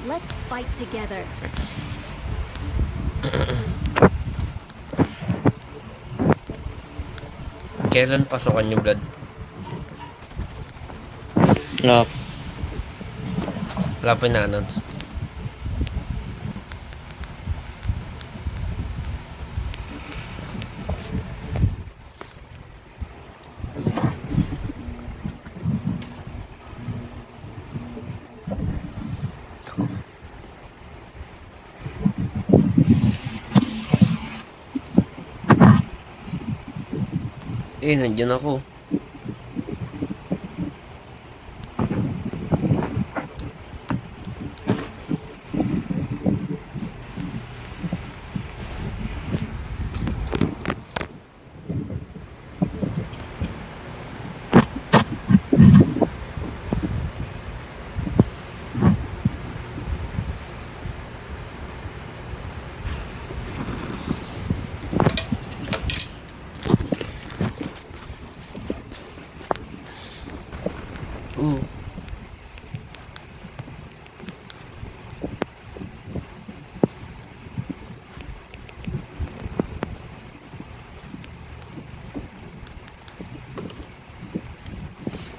Let's fight together. Kailan pasokan yung blood? Wala. Wala pa na-announce. Nandiyan ako.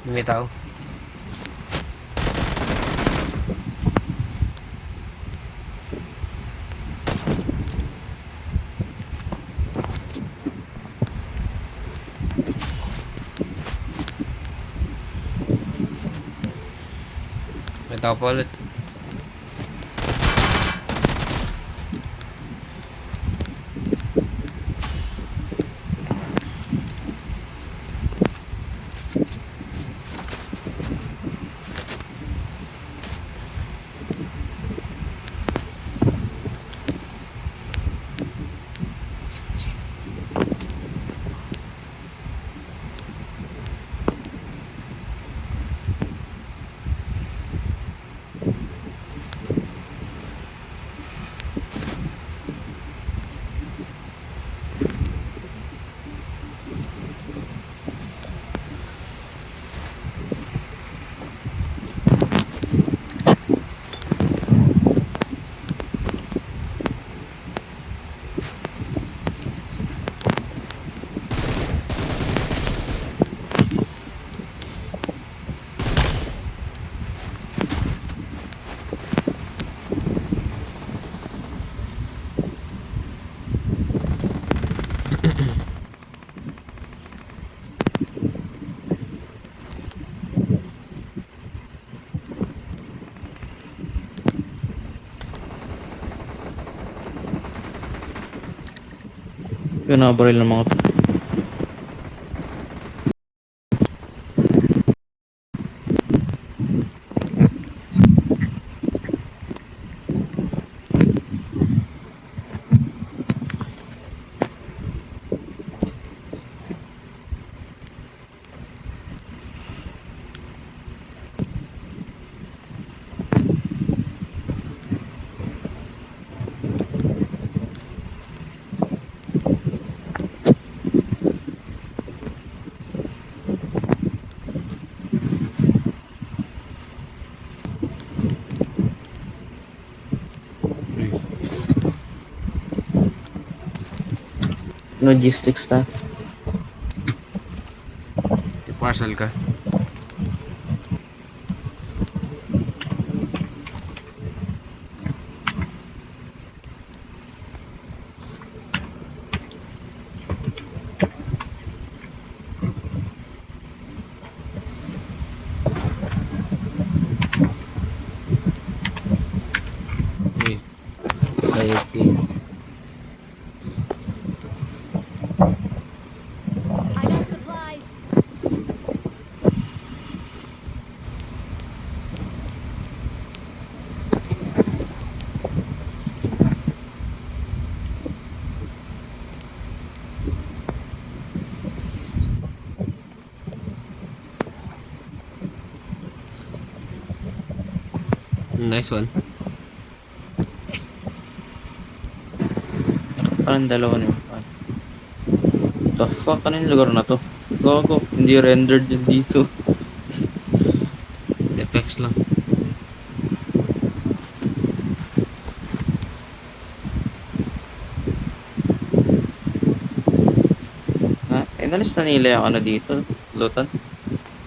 May tao. May tao pa ulit. Yun, nakabaril ng mga to. Logistics ta. Parcel ka. Okay. I got supplies. Nice one. Parang dalawa na yun. The fuck? Ano yung lugar na to? Gago. Hindi rendered yun dito. Apex lang. Inalis na nila yung ano dito, lutan.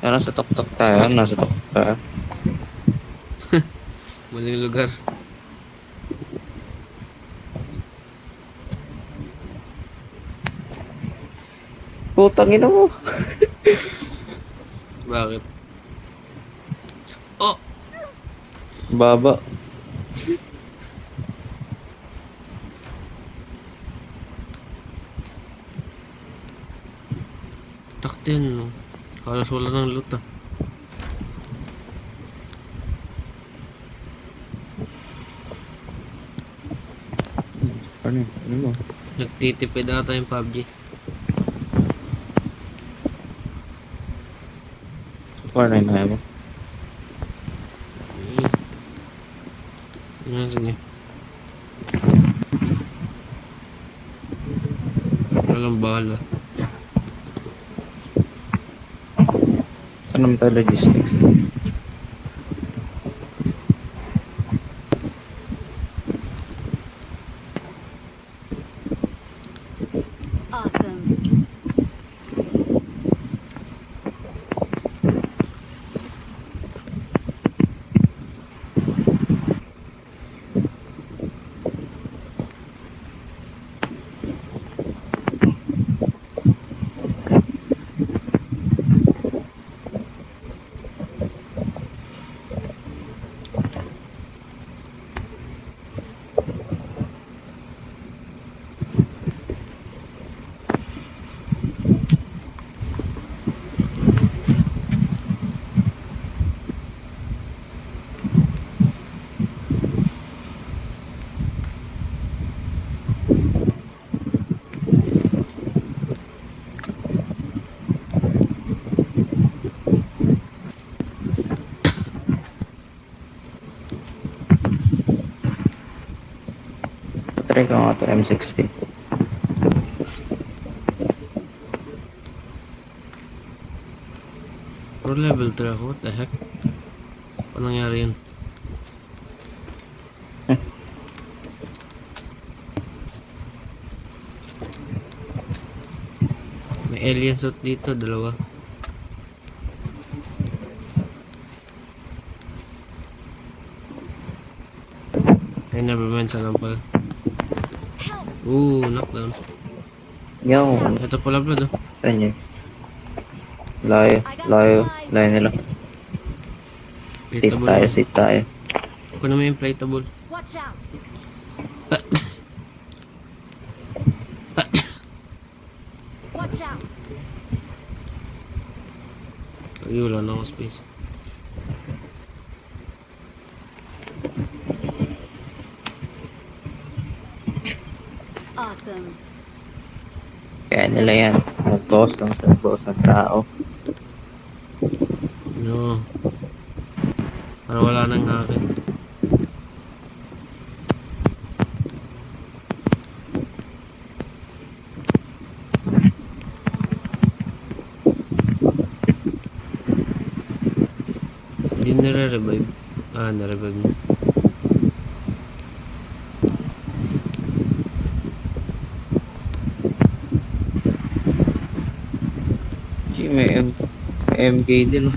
Yan, nasa tok-tok tayo, nasa tok-tok tayo. Maling lugar. Putang ina mo. Bakit? Oh! Baba. Taktin, no? Halos wala ng loot, ah. Ano yun? Ano mo? Nagtitipid ata yung PUBG. Far na yun mo. Sige. Walang bahala. Saan naman tayo logistics? Awesome. Try ko nga to M60. Pro level 3 ako, what the heck? Paano nangyari yun? May alien suit dito, dalawa. Ay, nevermind, sa lang pala. Knockdown. Yo, Ito pala, blood, oh. saan yun? Layo, layo, layo nila. Safe Inflatable. tayo, safe tayo. Ako na may inflatable. Watch out. Watch out. Ay, wala na akong space. Awesome. Kaya nila yan. Mag-boss ng tao. No. Para wala nang akin. Hindi nire-revive. Nare-revive na. May MK din.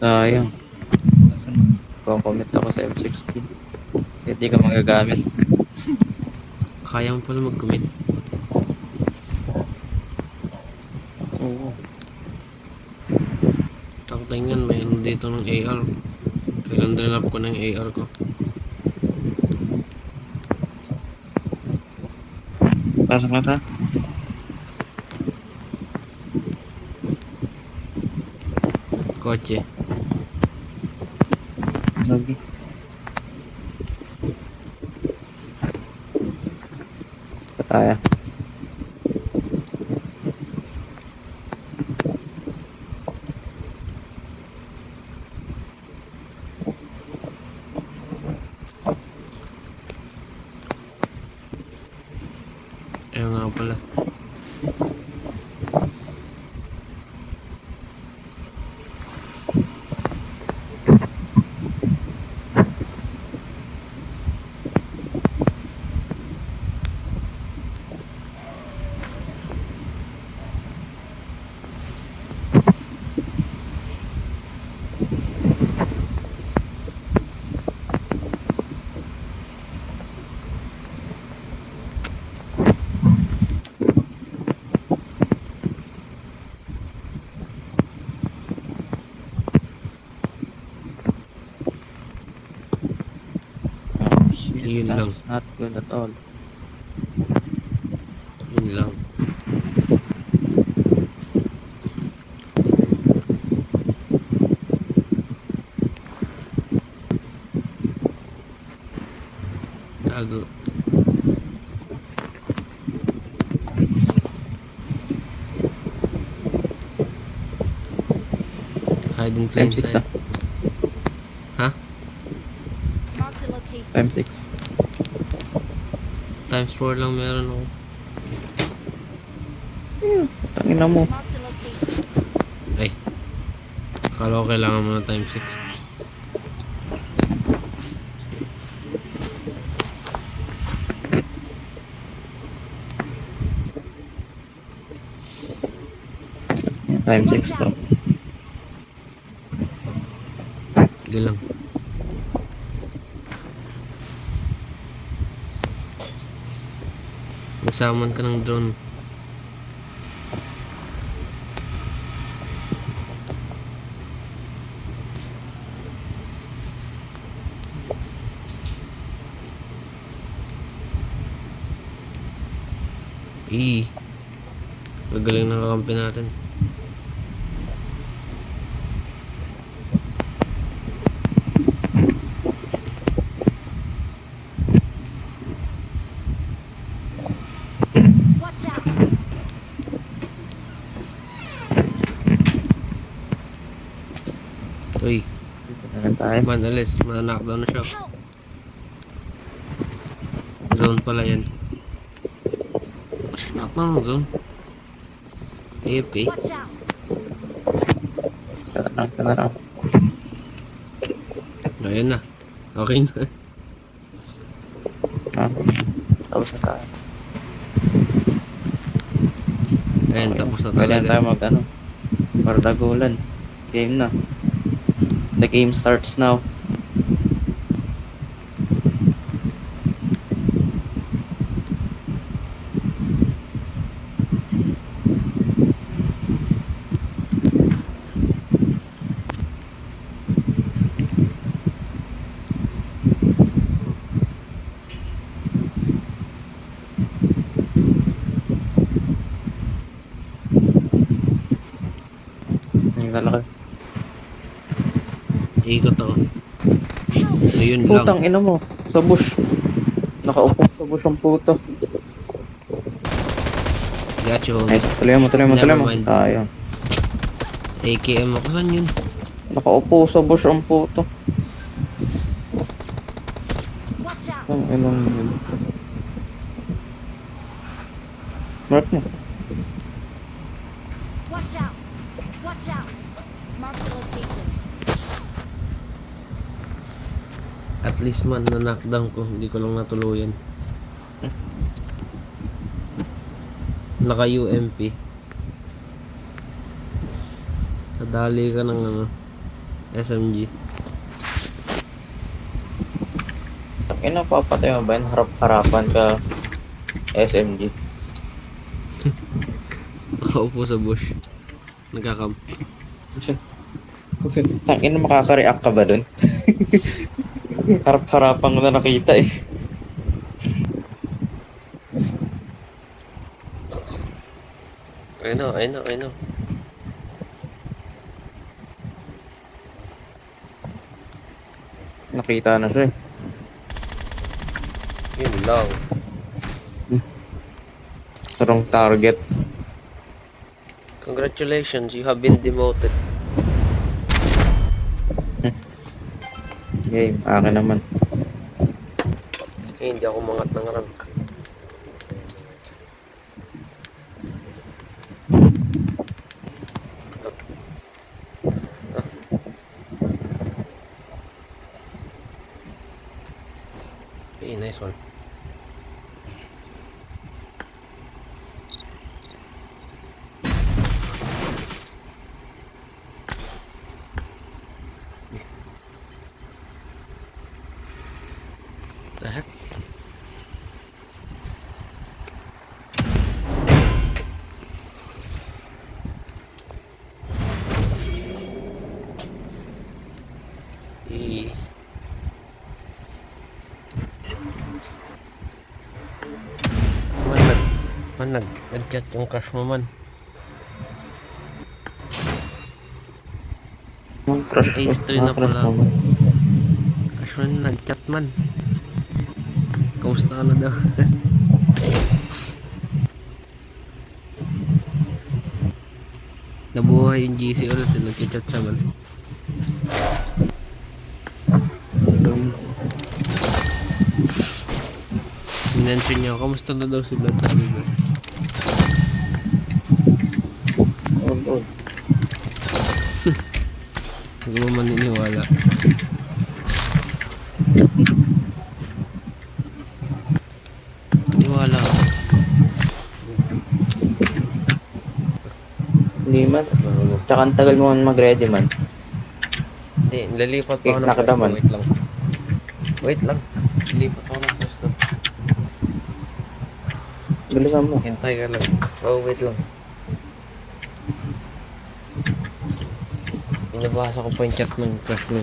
Sayang. Kukomment ako sa M16. Hindi ka magagamit. Kaya mo pala mag-commit. Oo. Tangtingan, may ano dito ng AR. Kailan drain up ko ng AR ko. Pasok na ta. Kotse. Lagi. Pataya. Ayun nga pala. Yun lang. That's not good at all. Yun lang. Tago. Hide in plain Time 6 sight. ah. Ha? Marked a location. Time 6. Times 4 lang meron ako. Tangina mo. Marked a location. Ay. Akala ko kailangan mo ng times 6. Time 6 Watch to. out. Hindi lang. Magsaman ka ng drone. Gagaling ng kakampi natin. Watch out. Uy, Dito na lang tayo. man, alis. Knockdown na siya. Help. Zone pala yan. Knockdown ng zone. AFK. Watch out. Sana lang. Ayan na. Okay na. Ah, tapos na tayo. Ayan, tapos na Pwede na talaga. tayo mag ano. Bardagulan. Game na. The game starts now. Ang lalaki. Ikot ako. Help. Ayun lang. Putang ina mo. Sa bush. Nakaupo sa bush ang puto. Got you, Nice. homie. Tuloy mo, tuloy mo, tuloy mo. Never mind. Tayo. AKM ako. Saan yun? Nakaupo sa bush ang puto. Watch out. Ang ilang yun. Mark mo. Watch out. Watch out. Marked a location. At least man na knockdown ko. Hindi ko lang natuluyan. Naka UMP. Nadali ka ng ano, SMG. Ina, papatay mo ba yun? Harap-harapan ka SMG. Nakaupo sa bush. Nagkakam. Tangina, makaka-react ka ba dun? Harap-harapan ko na nakita eh. I know. Nakita na siya eh. Yun lang. Wrong target. Congratulations, you have been demoted. Game, akin naman. Eh, hindi ako mangat ng rank. Hey, nice one. The heck? Baka nag-chat yung crush mo man. Ang crush ko. Ace 3 na Ang crush pala. mo. Crush mo na nag-chat man. Kamusta ka na daw? Nabuhay yung GC ulit. Nag-chat siya man. Minention niya, kamusta na daw si Vlad, sabi ko. Oo. Hindi mo maniniwala. Niwala ako. Hindi man. Tsaka ang tagal mo man mag-ready man. Hindi, lilipat pa ako ng Nakita pwesto. man. Wait lang. Wait lang. Lilipat ako ng pwesto. Bilisan mo. Hintay ka lang. Oh, wait lang. Pinabasa ko pa yung chat ng crush mo.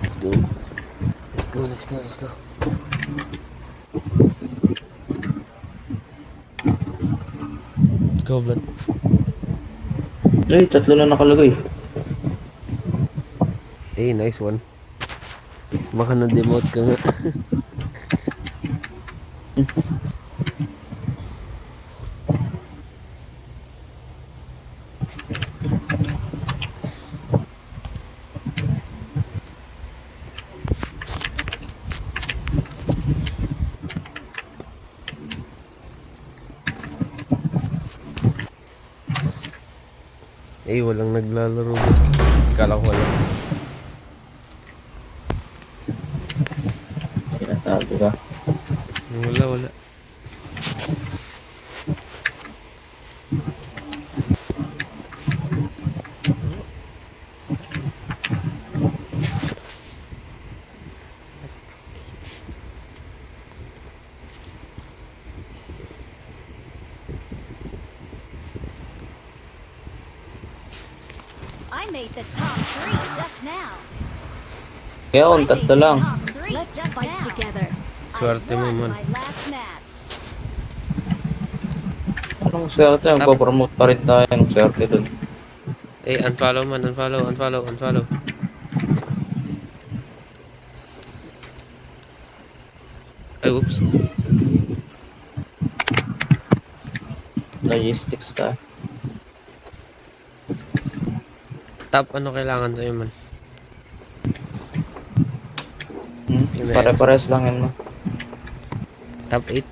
Let's go. Let's go, let's go, let's go. Let's go, Vlad. Ay, tatlo na nakalagay. Hey, nice one. Baka na-demote ka nga. Eh, walang naglalaro. Kala ko wala. Sinasabi ka. Wala, wala. I made the top 3 just now. Kaya I kung made tatlo the lang. top 3 Let's just fight now. Together. Swerte I mo won man. my last match. Anong swerte? Magpapromote pa rin tayo ng swerte dun. Eh, unfollow man, unfollow, unfollow, unfollow. Ay, whoops. Logistics ka. Top, ano kailangan sa'yo man? Pare-pares lang yan mo. Top 8?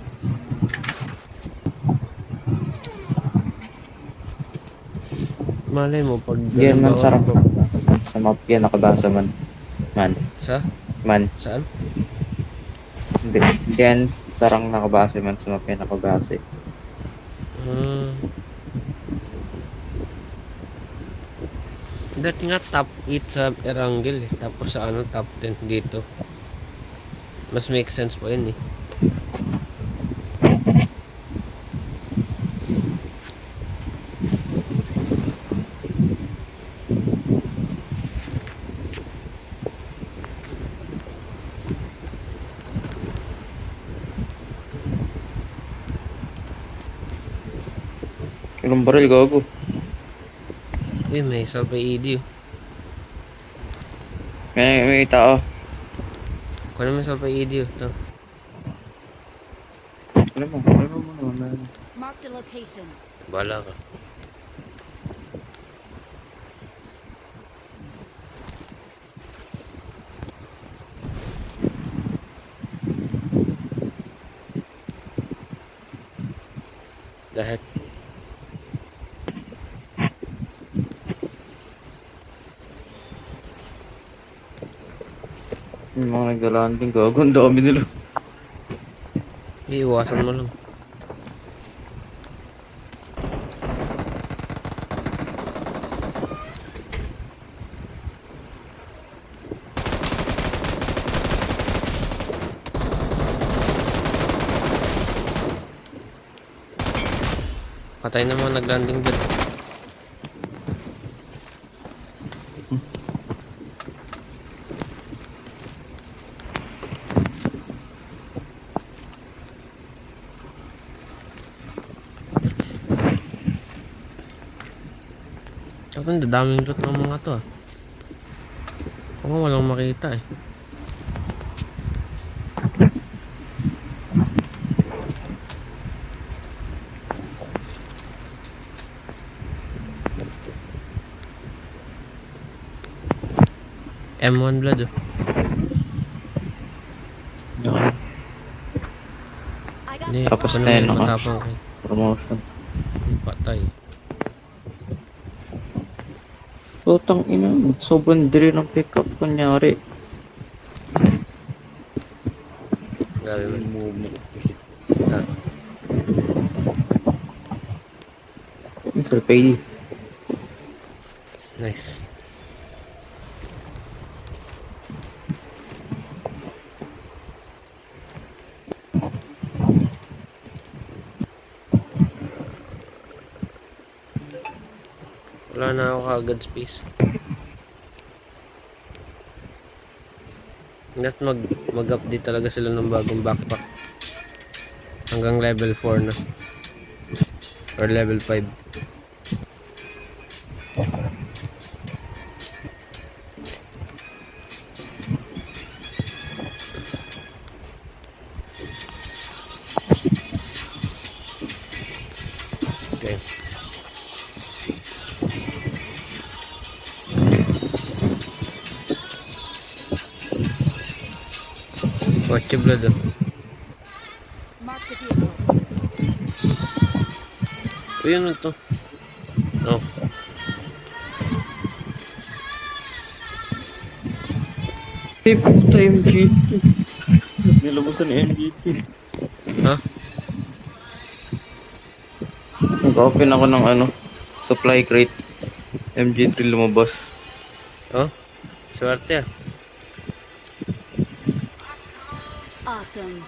Malay mo, pag... Yan man, halimbawa, sarap na. Sa map yan, nakabasa man. Man. Man. Saan? Hindi. Yan, sarang nakabase man sa map yan, nakabase. Dati nga top 8 sa Erangel eh. Tapos sa ano, top 10 dito. Mas make sense po yun eh. Walang baril, gago. Uy, may isa pa ED. May tao. Kunin mo isa pa ED. Ito. Alam mo naman. Marked a location. Bahala ka. The heck? Yung mga nagdalaan din, gago. Ang dami nila. Iiwasan mo lang. Patay na mga nag-landing bed. Ito, ang daming loot ng mga to ah. Kung walang makita eh. M1 blood oh. Okay. I got Hindi, Tapos ano na mo yun, yung no? matapang ko. Promotion. Patay. Putang ina. Sobrang diri ng pickup kunyari. Grabe man. Ah, Mr. Pay. nice. Wala na ako kaagad space. Not mag-update talaga sila ng bagong backpack. Hanggang level 4 na. Or level 5. Okay. Watch your blood oh. marked a vehicle. Uy, ano to? Oh. Hey, puta MGT. Nilabasan ni MGT. Ha? Nag-open ako ng ano, supply crate. MG3 lumabas. Oh? Swerte ah. Awesome.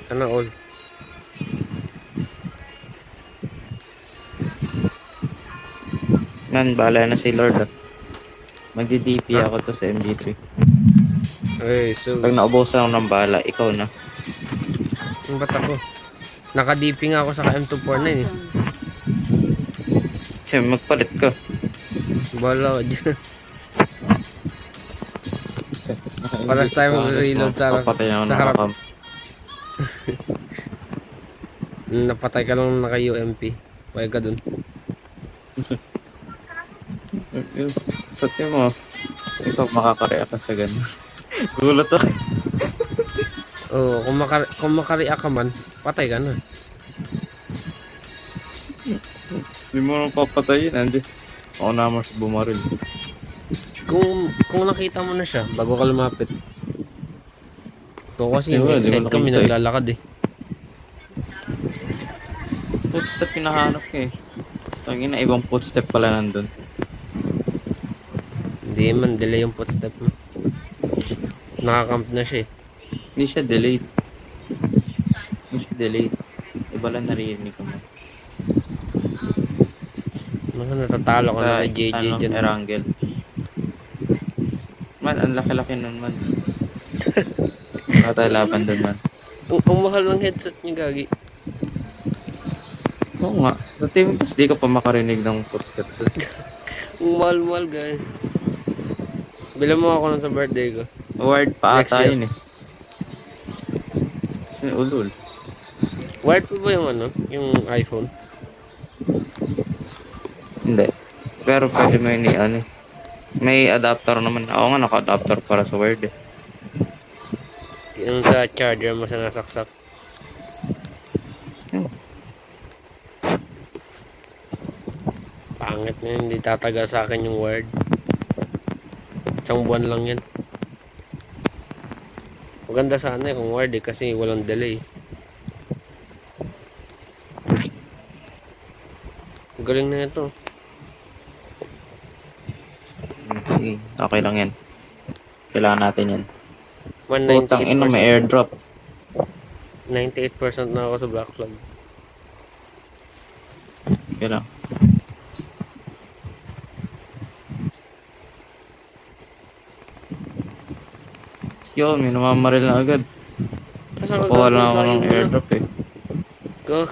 Sana all. Man, bahala na si Lord. Magdi-DP Ah? ako to sa MG3. Okay, so Pag naubusan ako ng bala, ikaw na. yung bata ko. Naka-DP nga ako sa M249 eh. Awesome. Siya, magpalit ka. Bala ko dyan. Paras tayo mag-reload sa harap. Papatay ako Sa ng harap. makam. Napatay ka lang naka-UMP. Pwede ka dun. Pati mo, ikaw makakareact ka sa ganun. Gulat ako. Oo, kung makareact ka man, patay ka na. Hindi mo nang papatayin, Andy. Ako naman sa bumaril. Kung nakita mo na siya, bago ka lumapit. Ito kasi Di ba, di inside ko kami, nakita eh. naglalakad eh. Footstep hinahanap ka eh. Tangina, ibang footstep pala nandun. Hindi man, delay yung footstep mo. Nakakamp na siya eh. Hindi siya delayed. Hindi siya delayed. Iba lang narinig ko man. Naku, natatalo ka na kay JJ ano, dyan. Erangel. Man, ang laki-laki nun man. Wala tayo laban dun man. Ang mahal ng headset niya, gagi. Oo nga. Sa team tapos di ka pa makarinig ng footsteps. Ang mahal-mahal, gagi. Bilang mo ako nun sa birthday ko. Wired pa Next ata year. yun eh. Kasi ulul. Wired pa ba yung ano? Yung iPhone? Hindi. Pero pwede mo yun ano eh. May adapter naman. Ako nga naka-adapter para sa wired eh. Yung sa charger mo sa nasaksak. Hmm. Pangit na yun. Hindi tatagal sa akin yung wired. Isang buwan lang yan. Maganda sana eh kung wired eh kasi walang delay. Ang galing na ito. Sige, okay lang yan. Kailangan natin yan. Putang 198%. ina, may airdrop. 98% na ako sa Black Flag. Okay lang. Yun, may namamaril na agad. Asa ka Kuha lang ako gagawin ng mo na? airdrop eh. Gag.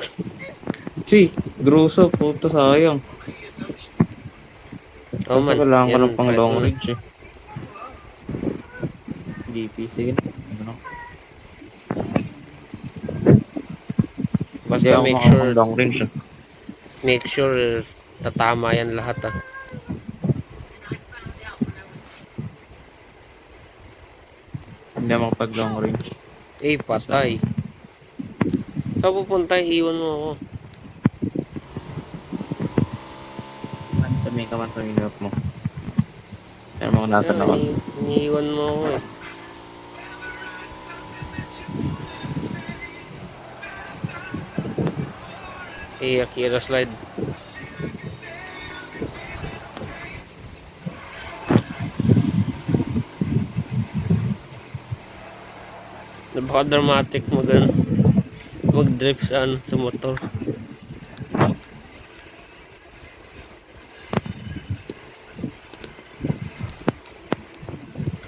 Si, gruso, puto sayang. Oh man. Kailangan ko yan, ng pang palit long mo na. range eh. DPC yun. Ano? Hindi Basta ako make makapang sure, long range eh. make sure tatama yan lahat ah. Hindi ako makapag long range. Eh, patay. Saan pupunta? Iwan mo ako. Tamay ka man sa minimap mo. Pero mga nasa Kaya, naman. iniiwan mo ako eh. Eh, Akira slide. Napaka-dramatic mag-drift sa ano, sa motor.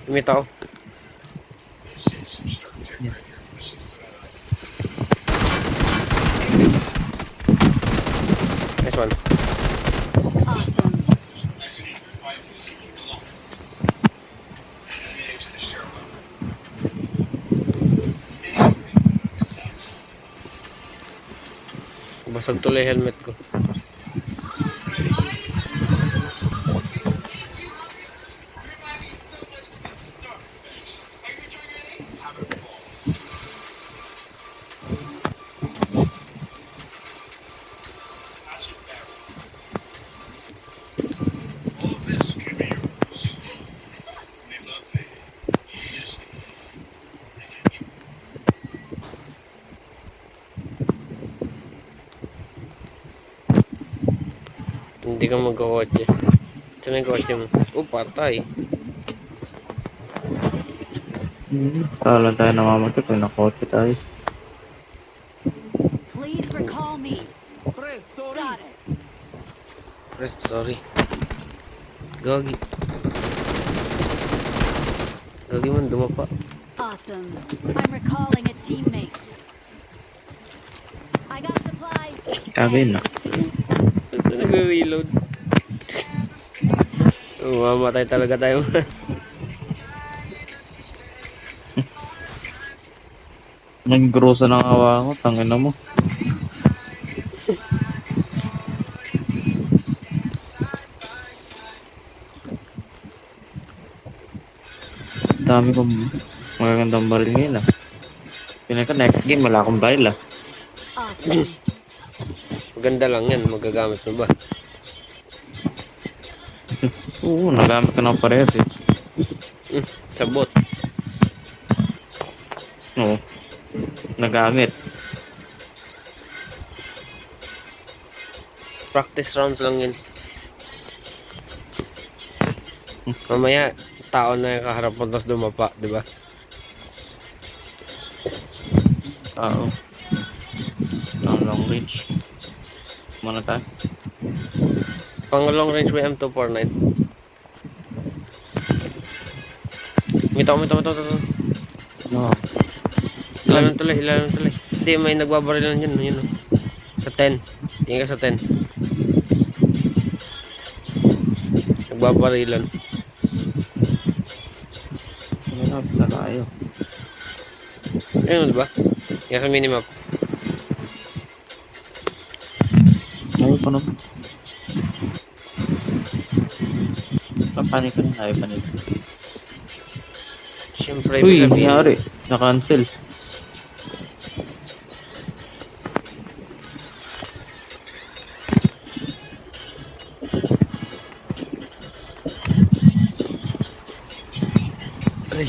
Imita ko. Nice one. Awesome. Basag tuloy helmet ko. Hindi ka magkakotse. Saan yung kotse mo? Oh, patay. Sala tayo namamatay kung nakotse tayo. Please recall me. Got it. Pre, sorry. Gagi. Gagi man, dumapa. Awesome. I'm recalling a teammate. I got supplies. Sabi na. Basta nag-reload. Mamatay talaga tayo. Nag-grosa ng awa ko, tangina mo. Dami kong magagandang baril ngayon ah. Pinaka next game, wala akong baril ah. Awesome. Maganda lang yan. Magagamit mo ba? Oo, nagamit ko ng parehas eh. Sabot. Oo, nagamit. Practice rounds lang yun. Mamaya, tao na yung kaharap mo tapos dumapa, di ba? Oo. Long range. Mana tayo? Pang long range may M249. Mito. No. Ilalim tuloy, ilalim tuloy. Hindi, may nagbabarilan yun, yun. Sa 10. Tingin ka sa 10. Nagbabarilan. Hirap na tayo. Ayun, di ba? Yan sa minimap. Ayaw pa naman. Papanik ko na. Ayaw panik. Siyempre, Uy, bilabin. nangyari. Na-cancel. Ay,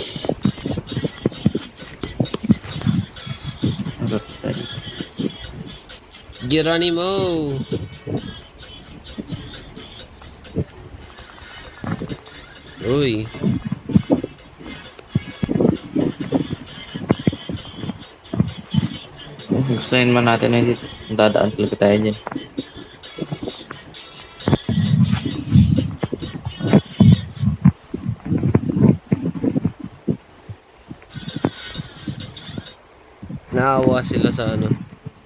Agad tayo. Geronimo! Uy. Gustuin man natin na hindi dadaan talaga tayo dyan. Naawa sila sa ano.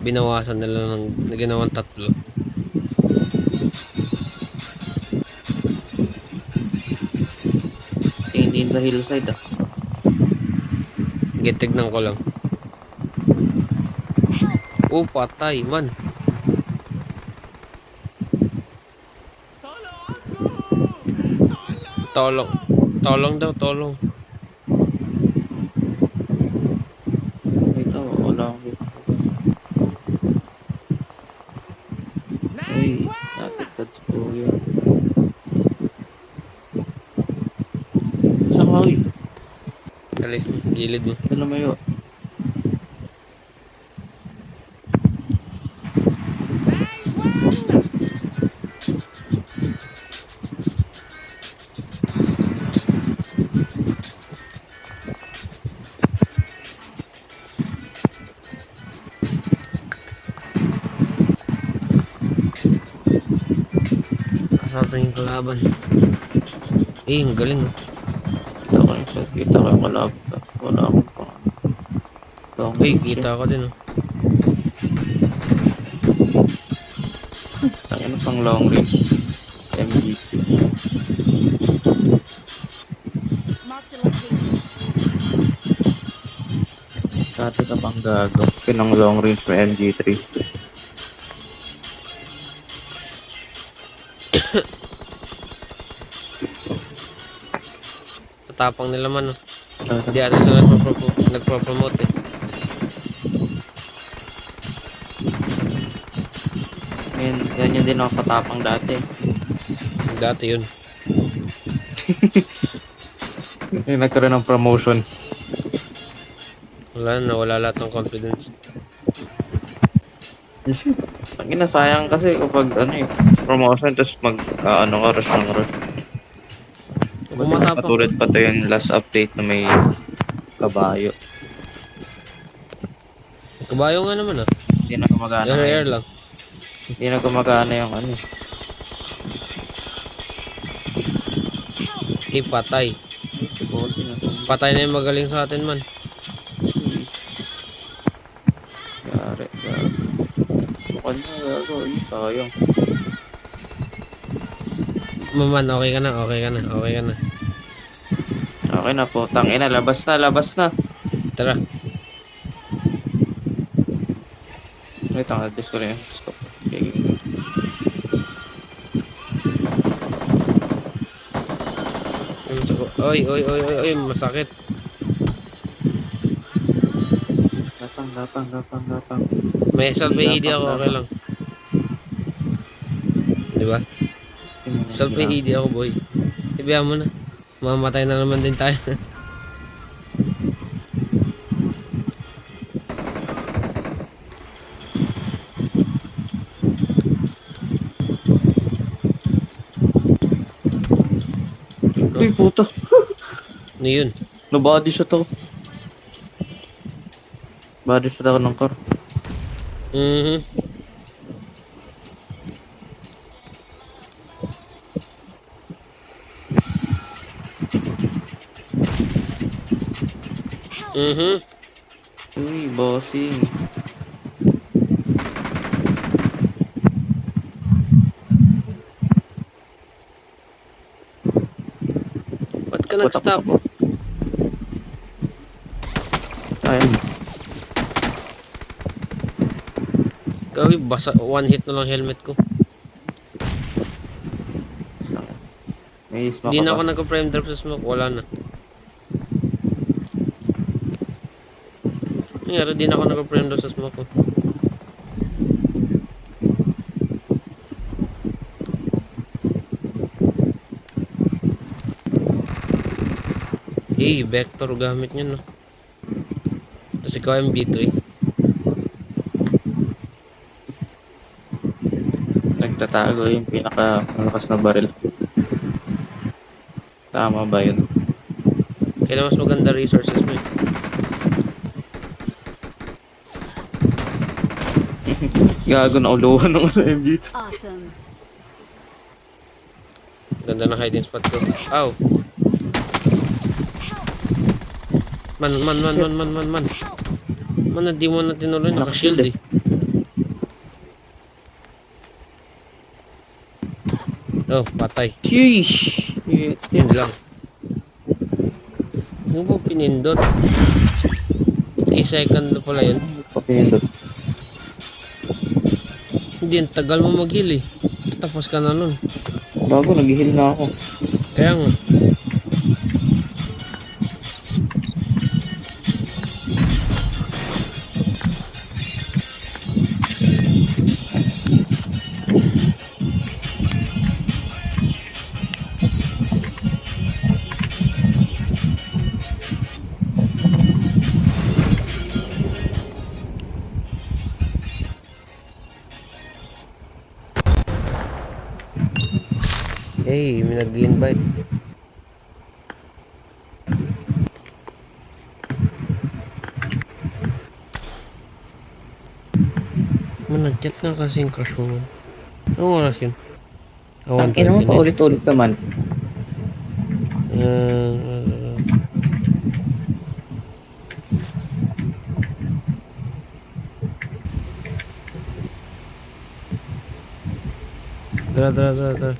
Binawasan nila ng ginawang 3. Hindi sa hillside ah. Tignan ko lang. Oh, patay man. Tolong. Tolong daw, tolong. Ito, wala akong kita. Ay, natagtad sa kuya. Saan ka, uy? Dali, gilid mo. Ito na mayo. Asalto yung kalaban. Eh, ang galing. Kita ko yung kalabot. Wala akong pa. Ay, kita ko din. Ano pang long range? MVP. Marked a location. Dati ka pang gago. Pinang long range may MG3. Tatapang nila man. Hindi ata sila nagpo-promote eh. Ganyan din ako katapang dati. Dati yun. Nagkaroon ng promotion. Wala na, wala lahat ng confidence. Ang ginasayang kasi kapag promotion tapos ka rush ng rush. Kung matapang. Patulad pa to yung last update na may kabayo. Kabayo nga naman ah. Hindi na gumagana. Rare lang. Hindi na gumagana yung Eh, patay. Patay na yung magaling sa atin man. Yari. Sukan na gago. Sayang. Maman, okay ka na. Okay na po. Tangina, labas na. Tara. Wait, dis ko rin yung scope. Oy, masakit. Gapang. May self-AED ako, okay lang. Di ba? Self-AED ako, boy. Ibihan mo na. Mamatay na naman din tayo. Uy, puto. Ano yun? No-body shot ako. Body shot ako ng car. Uy, bossing. Ba't ka Takbo, takbo, nag-stop? takbo. Ayun. Gawi, basa, one hit na lang helmet ko. May smoke Hindi ka na ba? ako nag-prime drop sa smoke, wala na. Nangyari, di na ako nag-prime drop sa smoke ko. Vector gamit nyo no. Tapos ikaw MB3. Nagtatago yung pinaka malakas na baril. Tama ba yun? Kailan mas maganda resources mo eh. Gago na uluhan ng MB2. Awesome. Ganda ng hiding spot ko. Ow! Man. Man, di mo na tinuloy. Naka-shield eh. Oh, patay. Sheesh! Yun lang. Ano ba pinindot? 3 second na pala yun. Papindot. Hindi, ang tagal mo mag-heal eh. Tapos ka na nun. Bago, nag-heal na ako. Kaya nga. Hey, may nag-invite. Man, nag-chat na kasi yung crush mo man. Anong oras yun? Ang ina mo pa ulit-ulit naman. Uh, Tara.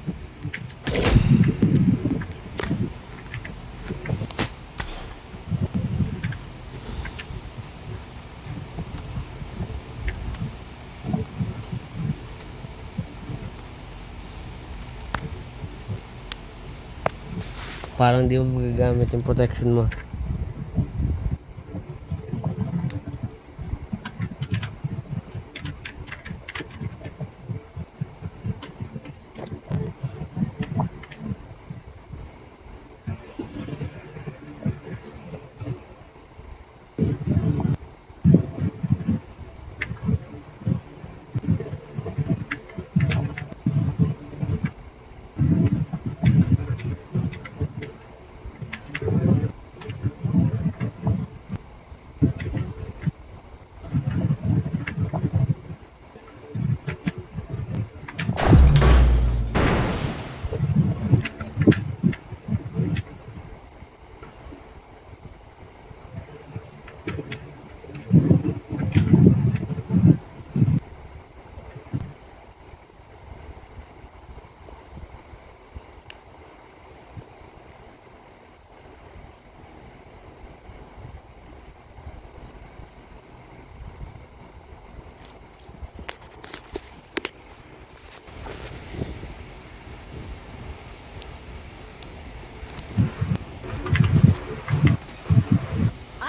Parang di mo magagamit yung protection mo.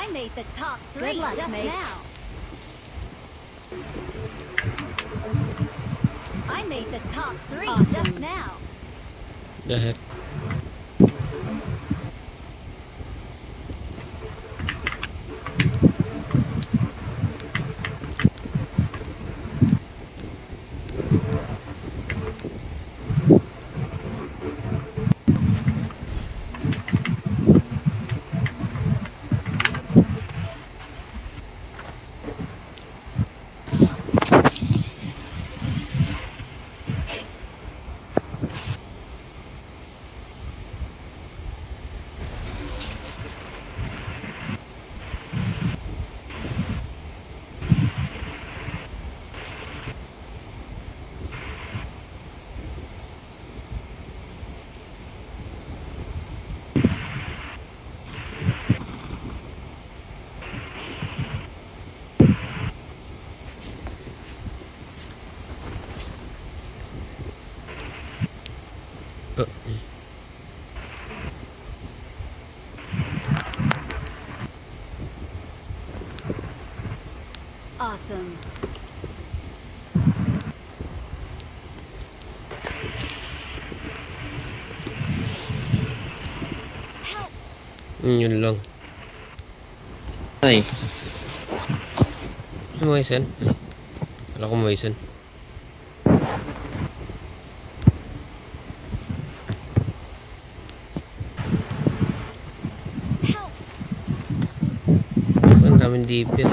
I made the top 3 just now. I made the top 3 just now. The heck? Awesome. Help! Yun lang. Ay, Ay, Moisen. Ay, wala ko Moisen. Help! Ang daming DP.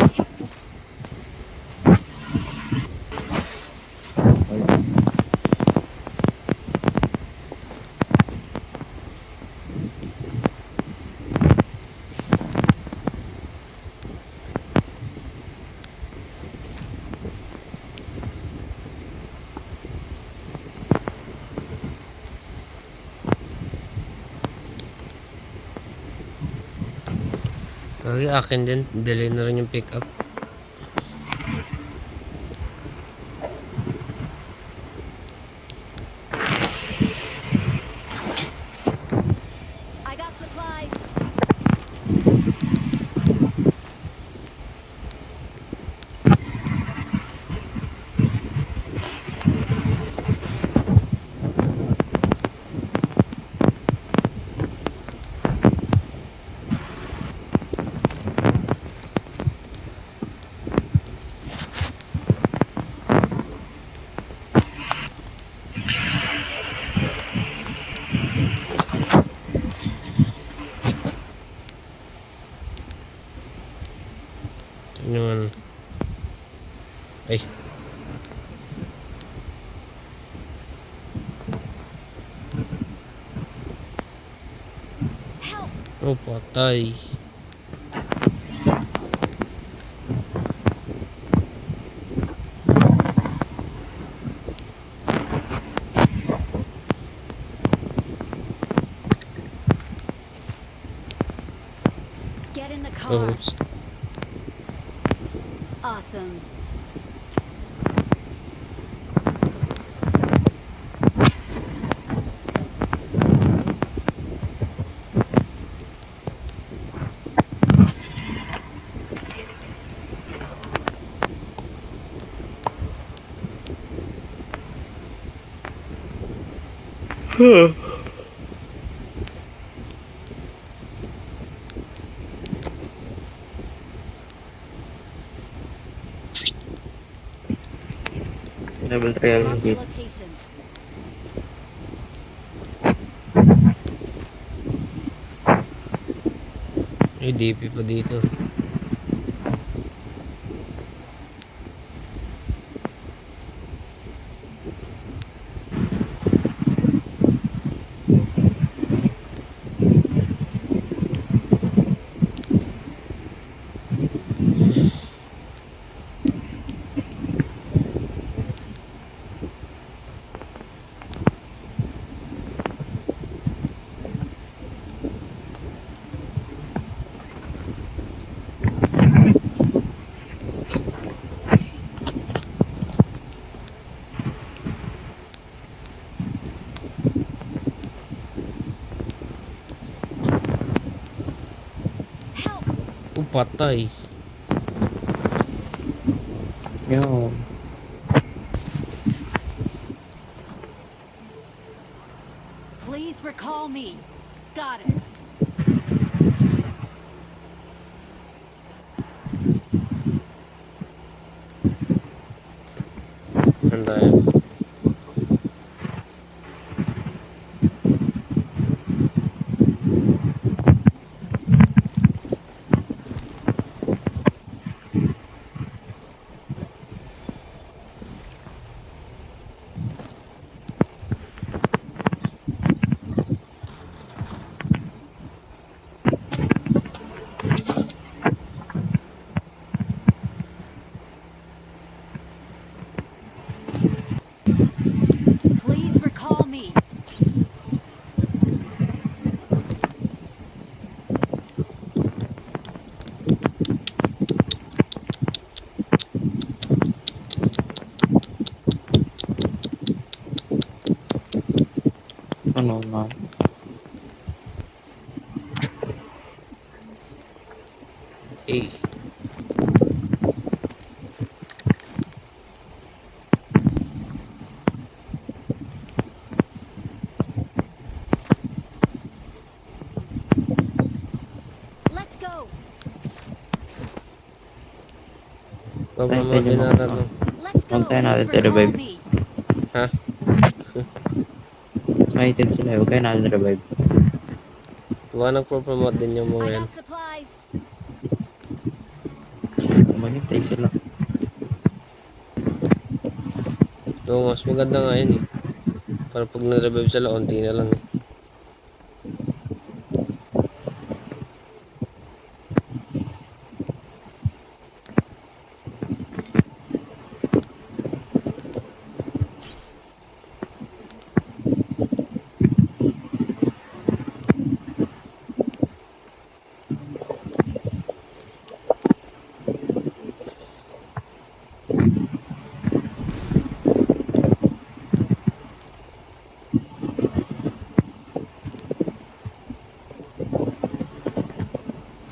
Lagi akin din. Delay na rin yung pick up. I got supplies. Yun yung ano. Ay. Help! Oh, patay. Get in the car. Oh, oops. Awesome. level 3 Mark the LG. location. May DP pa dito. Help! Oh, patay. Yun. Please recall me. Got it. Handa yan. Please recall me. Ano na? Eh. Nagpapromote din nata to. Let's go. Huwag tayo natin Please recall revive. me. Ha? Excited sila. Huwag kayo natin revive. Baka nagpo-promote din yung mga I yan. got supplies. Maghintay sila. Oo, mas maganda nga yun eh. Para pag na-revive sila, onti na lang eh.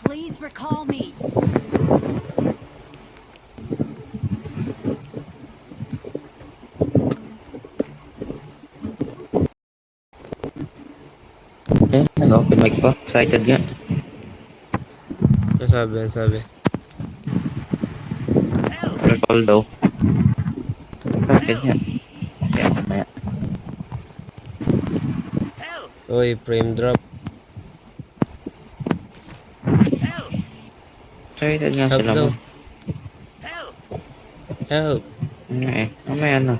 Please recall me. Eh, nag-open mic pa. Excited nga. Ang sabi, ang sabi. Recall daw. Excited nga. Kaya mamaya. Uy, frame drop. Excited nga Help sila daw. mo. Help. Mamaya na.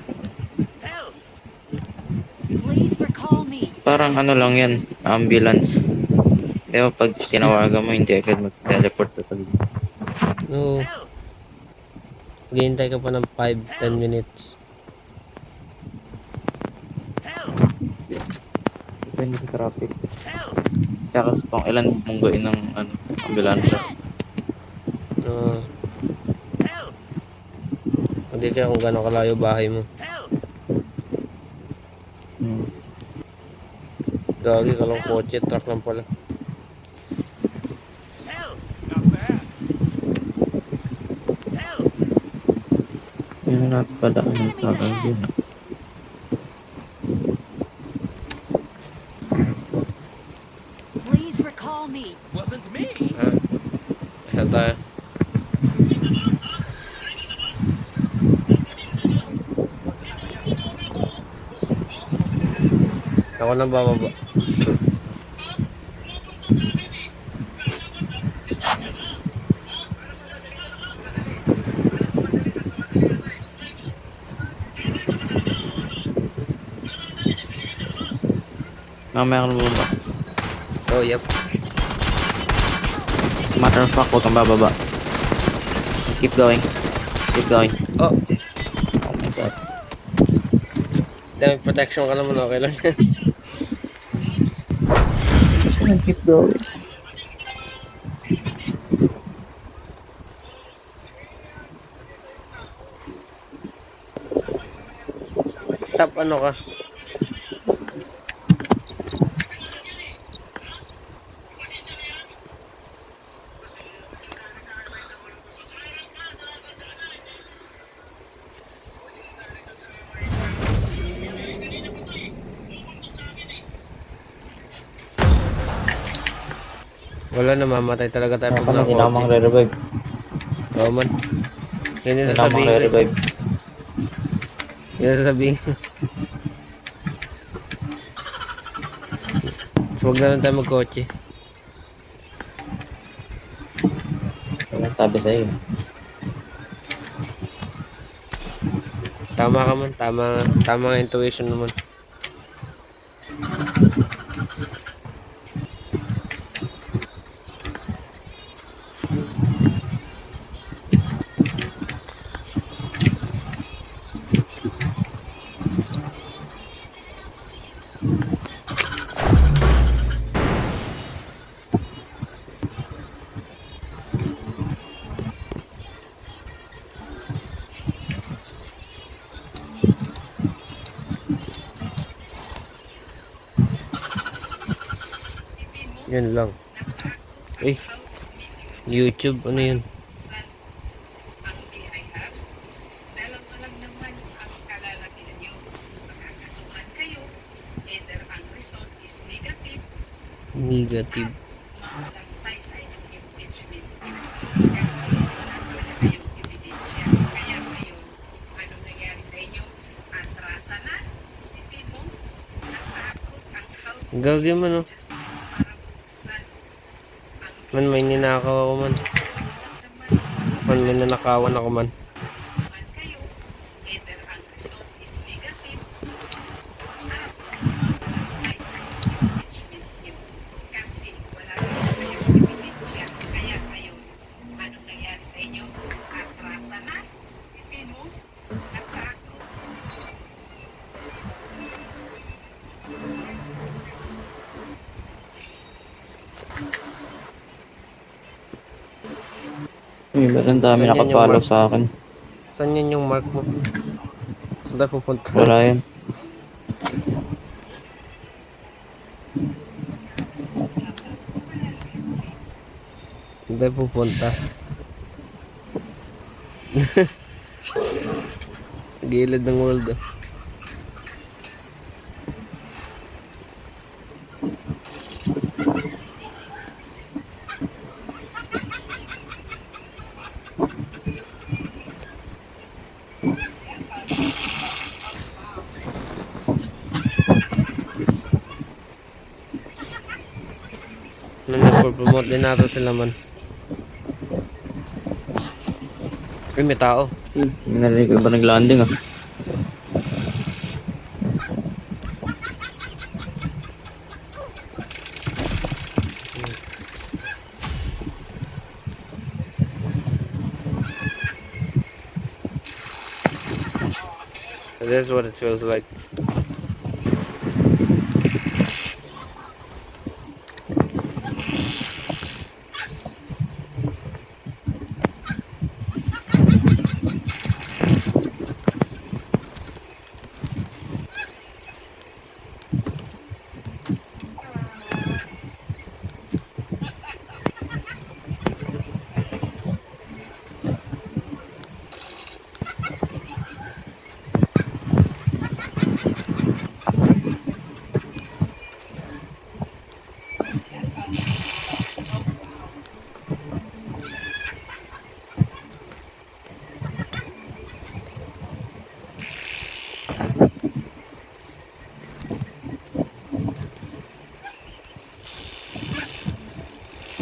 Please recall me. Parang ano lang yan. Ambulance. Di ba pag tinawagan mo, hindi agad mag-teleport sa tabi. No. Maghihintay ka pa ng 5-10 minutes. Depende sa traffic. Kaya kasi kung ilan mungguin ng Enemies ambulansya. ahead. Oo. Hindi kaya kung gano'ng kalayo bahay mo. Hmm. Gagi ka lang kotse, truck lang pala. Yun na pala ang Enemies tagal ahead. din. Please recall me. Wasn't me. Ha? Ayan tayo. Ako nang bababa. Mamaya ka lumaba. Oh, yep. Matter of fact, huwag kang bababa. Keep going. Keep going. Oh, Oh my god. damn protection ka naman, okay lang. Keep going. Top ano ka? Wala na, mamatay talaga tayo pag Hindi na ako nakakotse. mang-revive. Oo man. Yun yung Hindi na ako sasabihin ko. mang-revive. Yun yung sasabihin ko. So, wag na lang tayo magkotse. Walang sabi sa'yo. Tama ka man. Tama nga intuition naman. Yun lang. Uy. YouTube, ano yun? Alam mo lang naman ang kalalagyan nyo. Makakasuhan kayo. Either ang result is negative, Negative. maalangsay sa inyong impeachment. Kasi wala talaga kayong ebidensya. Gagi man oh. Just para buksan ang Man, may ninakaw ako man. Man, may nanakawan ako man. kasuhan kayo, either ang result is negative size ng impeachment nyo. Kasi wala naman kayong ebidensya. Kaya ngayon, anong nangyari sa inyo? Atrasa na? Ipin mo? Atrako? Uy, ba't ang dami Saan yan yung nakapalo mark? sa akin? Saan yan yung mark mo? Saan tayo pupunta? Wala yan. Saan tayo pupunta? Gilid ng world oh. Nag-promote din natin sila man. Ay, may tao. Narinig ko ba nag-landing ah? That's what it feels like.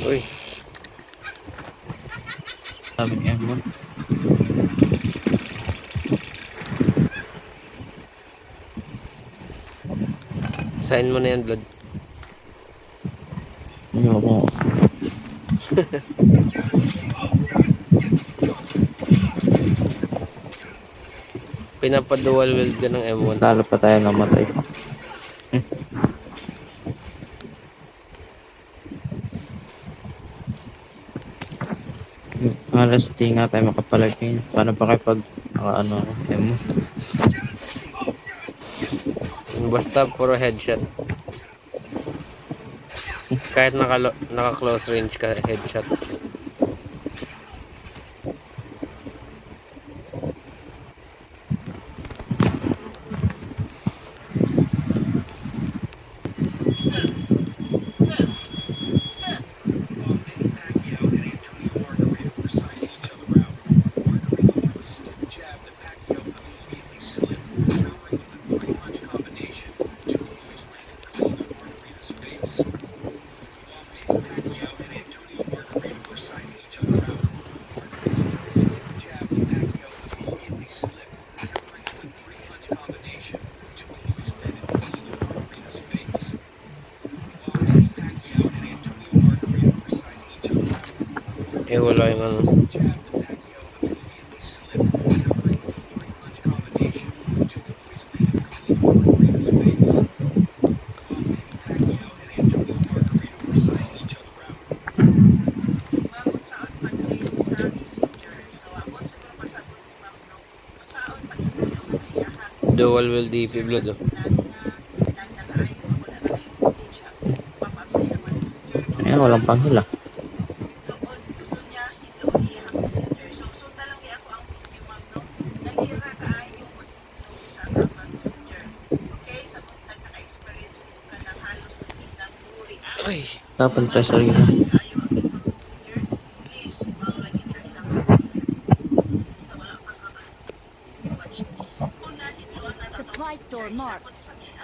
Uy, Sabi ni Emon. sign mo na yan, blood. Ayoko. Pinapa-dual wield ka ng M1. Lalo pa tayo namatay. Alas di nga tayo makapalagay. Paano pa kayo pag naka-ano ako? Emon. Basta puro headshot. Kahit naka-close range ka, headshot. Eh, wala yung ano. Dual wield DP blood oh. Ayan, walang panghila. Ay, Dapat tayo sarili. Supply store marked.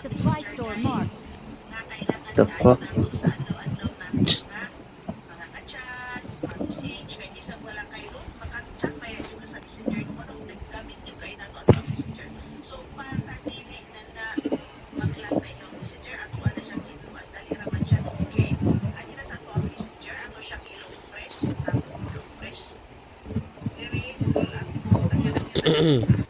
Supply store marked. The fuck? nato sa adlaw-adlaw nato nga mga ka-chats, mga message, kay isang wala kay root, maka-chat pa yan yung sa messenger mo, no? Naggamit yung kayo nato ato ang messenger. So, para dili na maglang na yung messenger, ato na siya kinuan, dali raman siya, okay? Ani na sa ato ang messenger, ato siya ilong press, tapos ilong press, diri, scroll up mo, kanya-kanya na siya.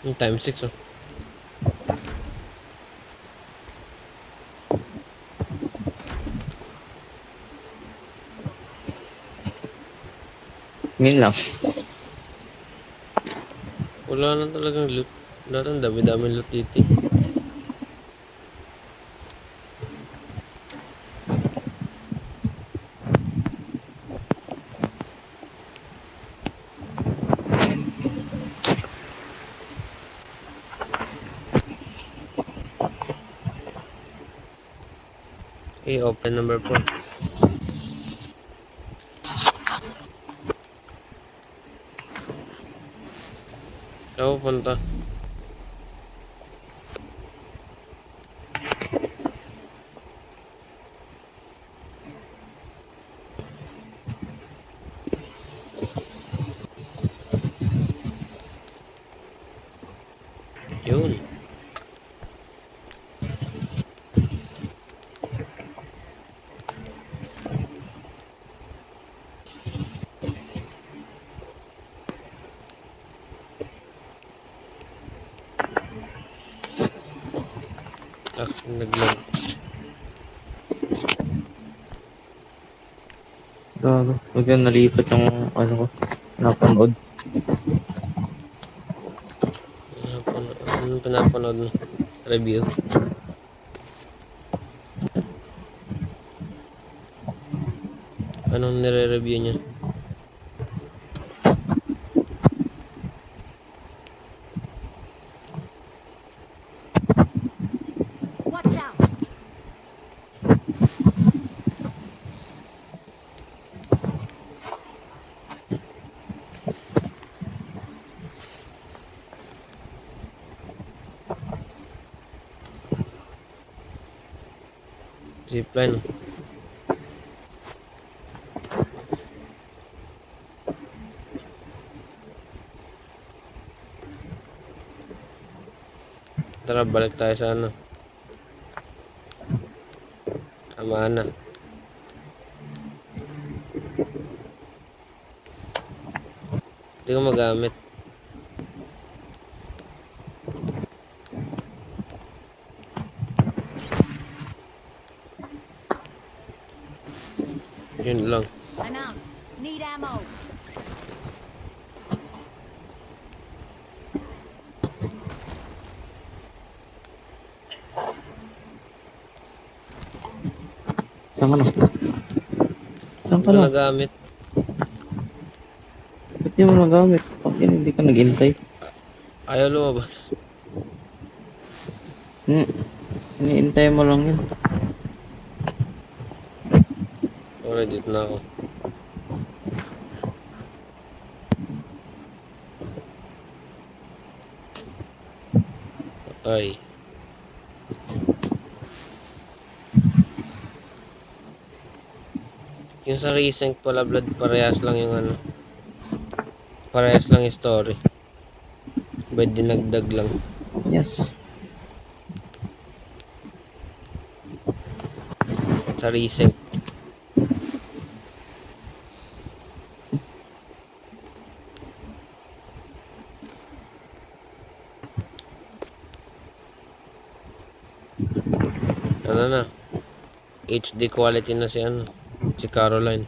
Yung time 6 oh. Yun lang. Wala na talagang loot. Wala na, dami-dami loot dito. Okay, open number 4. Saan pupunta? Yun. Ah, naglag. Gago. Huwag yan nalipat yung ano ko. Napanood. Anong pinapanood mo? Review? Anong nire-review niya? Watch out! Zipline. Tara, balik tayo sa ano. Kamana. Hindi ko magamit. Yun lang. I'm out. Need ammo. Saan ka na? Saan Hindi ka ko na? nagamit. Ba't di mo nagamit? Bakit yun, hindi ka naghintay? Ayaw lumabas. Iniintay mo lang yun. Alright, dito na ako. Patay. Yung sa recent pala, blood, parehas lang yung ano. Parehas lang yung story. Ba't dinagdag lang? Yes. Sa recent. Ano na? HD quality na si ano. Si Caroline.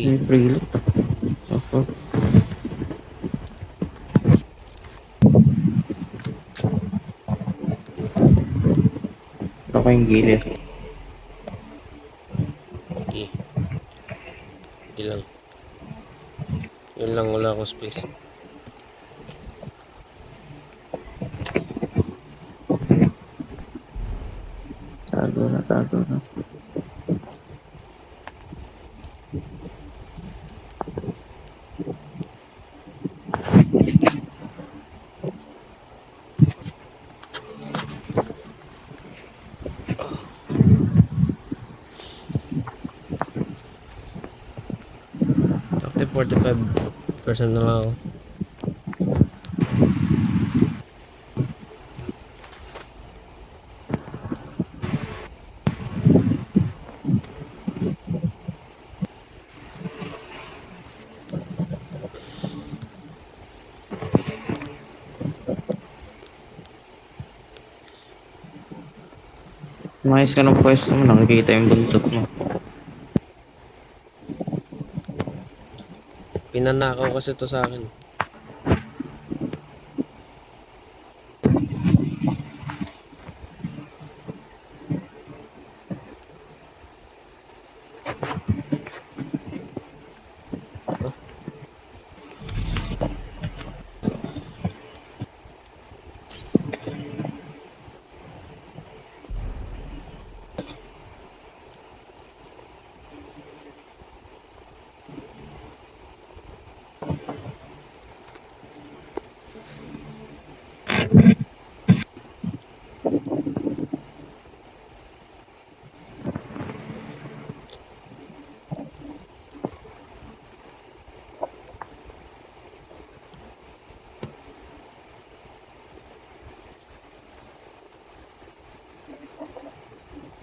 May preload. Okay. Ako yung gilid. Okay. Ilang. Yun lang, wala akong space. Tago na, tago na. Active 45% na lang ako. Umayos ka ng pwesto mo, nakikita yung buntot mo. Pinanakaw kasi to sa akin.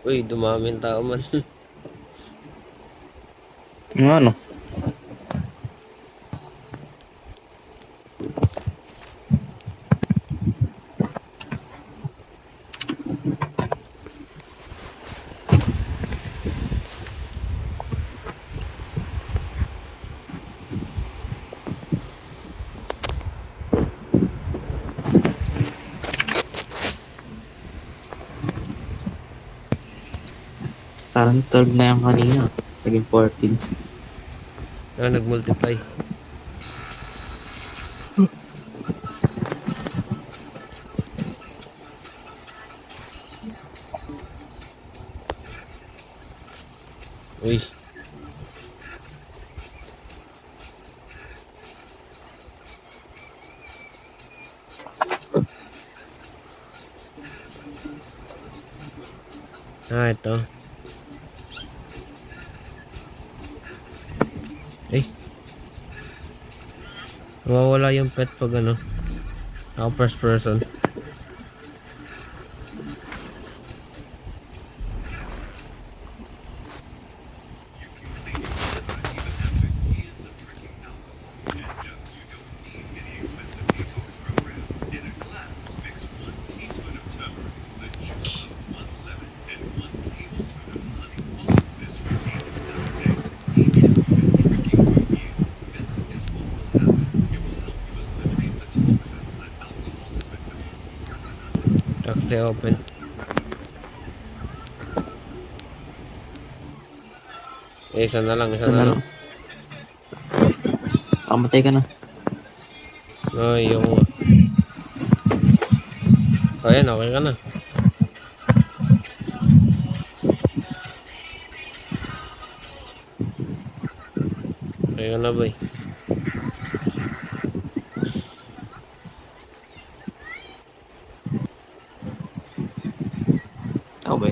Uy, dumami yung tao man. Yung ano? Parang 12 na yan kanina. Naging 14. Nag-multiply. Uy. Ito. Mawawala yung pet pag ano. Ako first person. Stay open. Isa na lang, isa na lang. Kamatay ka na. Ay, yung... Ayan, okay ka na. Okay ka na, boy. Okay.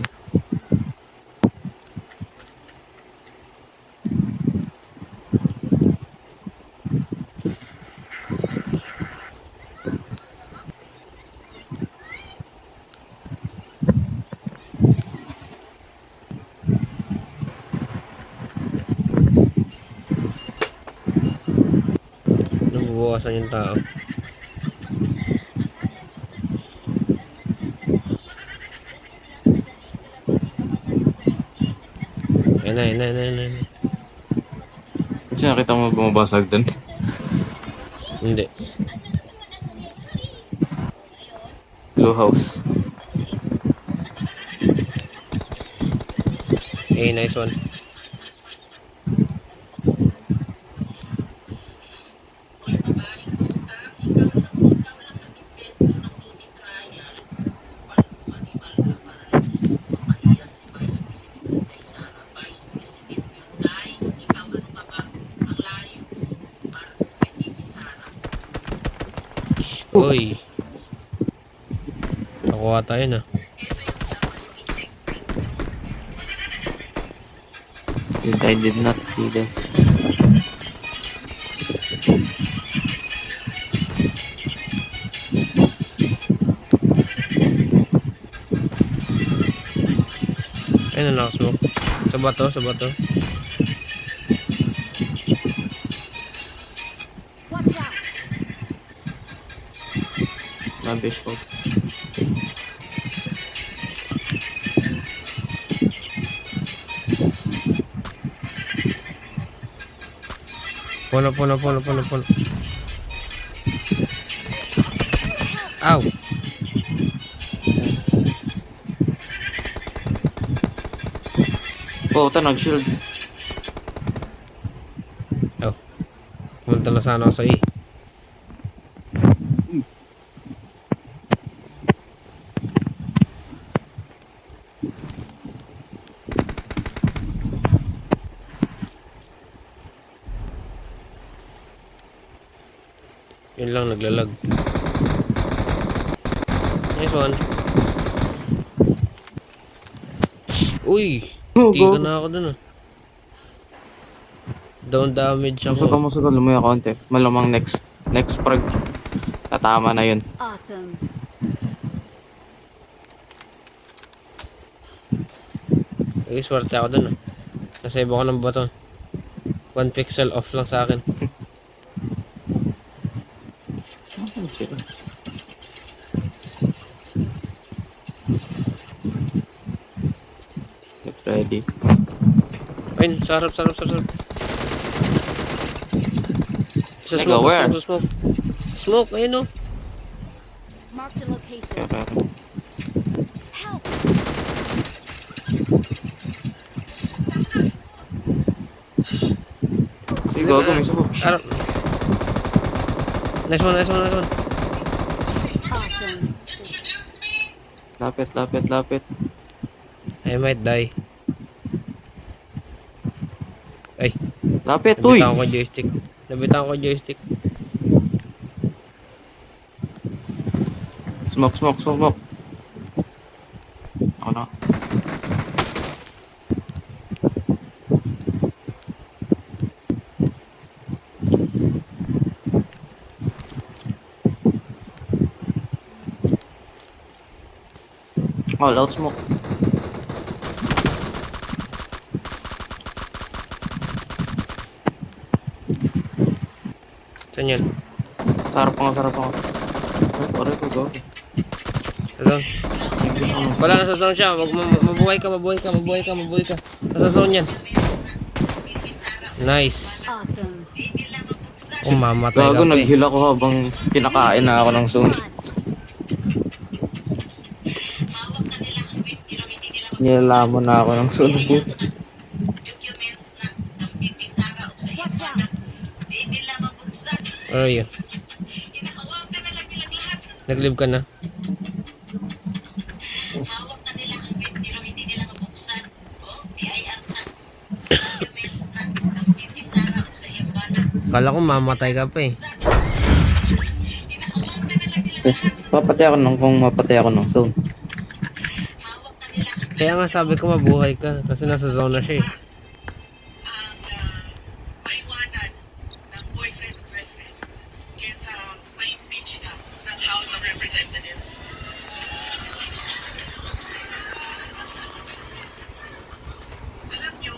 Nabubukasan yung tao. Ayun. Kasi nakita mo bumabasag dun? Hindi. Blue house. Nice one. Uy. Nakuha tayo na. I did not see them. Ayun na nakasmoke. Sa bato, sa bato. Watch out. Rubbish ko. Puno. Ow! Oh, ito nag-shield. Oh. Pumunta na sana ako sa E. Yun lang, naglalag. Nice one. Uy! Tiga na ako dun ah. Down damage ako. Musuga, lumaya konti. Malamang next frag. Tatama na yun. Awesome. Ay, swerte ako dun ah. Nasave ako ng bato. 1 pixel off lang sa akin. Get ready. Ayun, sarap. Sa Nigga, where? smoke. Smoke, ayun oh. Mark the location. Okay. Help. Sige, gago, may subo. Arap. Nice one. Awesome. Lapit. I might die. Ay, Lapit, uy! nabitan ko joystick. Smoke. Ako na. Oh, loud smoke. Saan yan? Sarap ako. Ay, pare ko, gago. Sa zone. Wala, nasa zone siya. Mabuhay ka. Nasa zone yan. Nice. Awesome. Mamatay Gago, ka pa eh. nag-heal ako habang kinakain na ako ng zone. Nilalamon na ako ng zone. Watch out. Where are you? Nag-live ka na? Kala ko mamatay ka pa eh. Mapatay ako ng zone. Kaya nga sabi ko mabuhay ka kasi nasa zone na siya eh. Paiwanan ng boyfriend at girlfriend kesa ma-impeach ka ng House of Representatives. Alam nyo,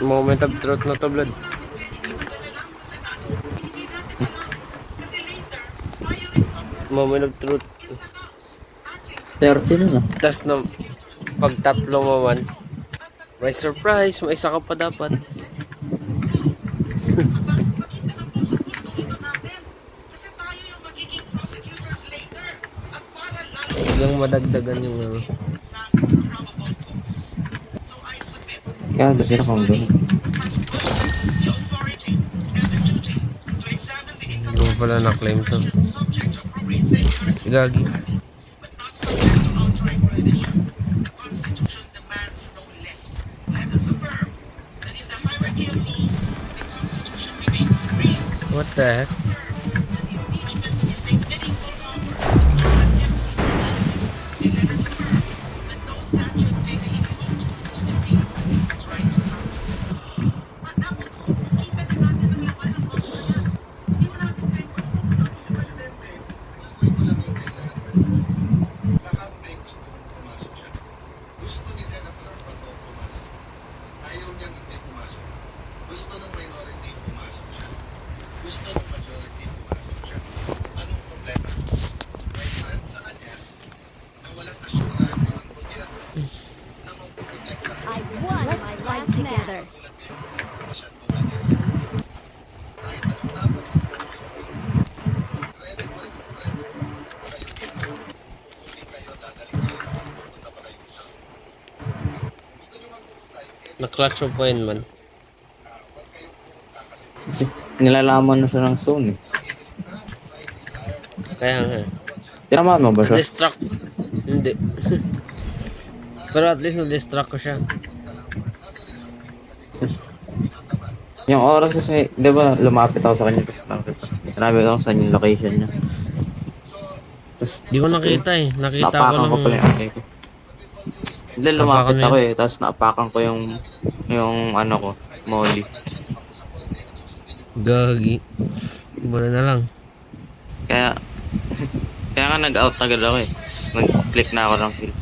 Moment of truth na to, blood. Moment of truth. 30 na. Tas na pag tatlo mo man, may surprise, may isa ka pa dapat. kasi tayo yung magiging prosecutors later at para lalo Biglang madagdagan yung ng probable cause. So I submit Gago sila kung gano'n. has both the authority and the duty to examine the income Hindi mo pala na-claim to. subject to appropriate safeguards Gagi. but not subject to outright prohibition. The Constitution demands no less. Let us affirm The heck? Lahat may gusto pumasok siya. Gusto ni Senator Bato pumasok. Ayaw niyang hindi pumasok. Gusto ng minority pumasok siya. Gusto ng majority pumasok siya. Anong problema? May threat sa kanya na walang assurance ang gobyerno na mapuprotekta I won my life together. siya tumagin sa kanya. Kahit anong dapat ng credible yung threat na pupunta kayo dito. Hindi kayo dadalik kayo sa pupunta pa kayo dito. Gusto niyo mang pumunta yung Na-clutch mo pa yun man. huwag kayong pumunta kasi Kasi nilalaman na siya ng zone eh. Kaya nga. Tinamaan mo ba siya? Na-distract. Hindi. Pero at least na-distract ko siya. Yung oras kasi, di ba, lumapit ako sa kanya. Tapos nakita. Sinabi ko saan yung location niya. Tapos, Di ko nakita eh. Nakita ko naapakan lang. ko pala yung ate ko. Hindi, lumapit Naapakan mo ako eh. Tapos naapakan ko yung ano ko, molly. Gagi. Iba na lang. Kaya, kaya nga nag-out agad ako eh. Nag-click na ako ng kill.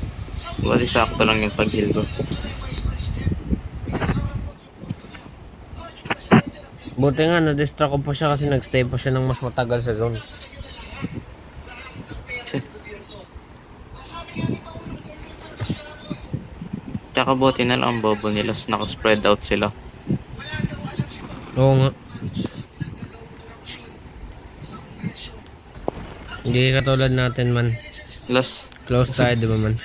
Kasi sakto lang yung pag-heal ko. Buti nga, na-distract ko pa siya kasi nag-stay pa siya ng mas matagal sa zone. Tsaka buti na lang ang bobo nila. Naka-spread out sila. Oo nga. Hindi katulad natin man. Last, Close tayo, di ba man?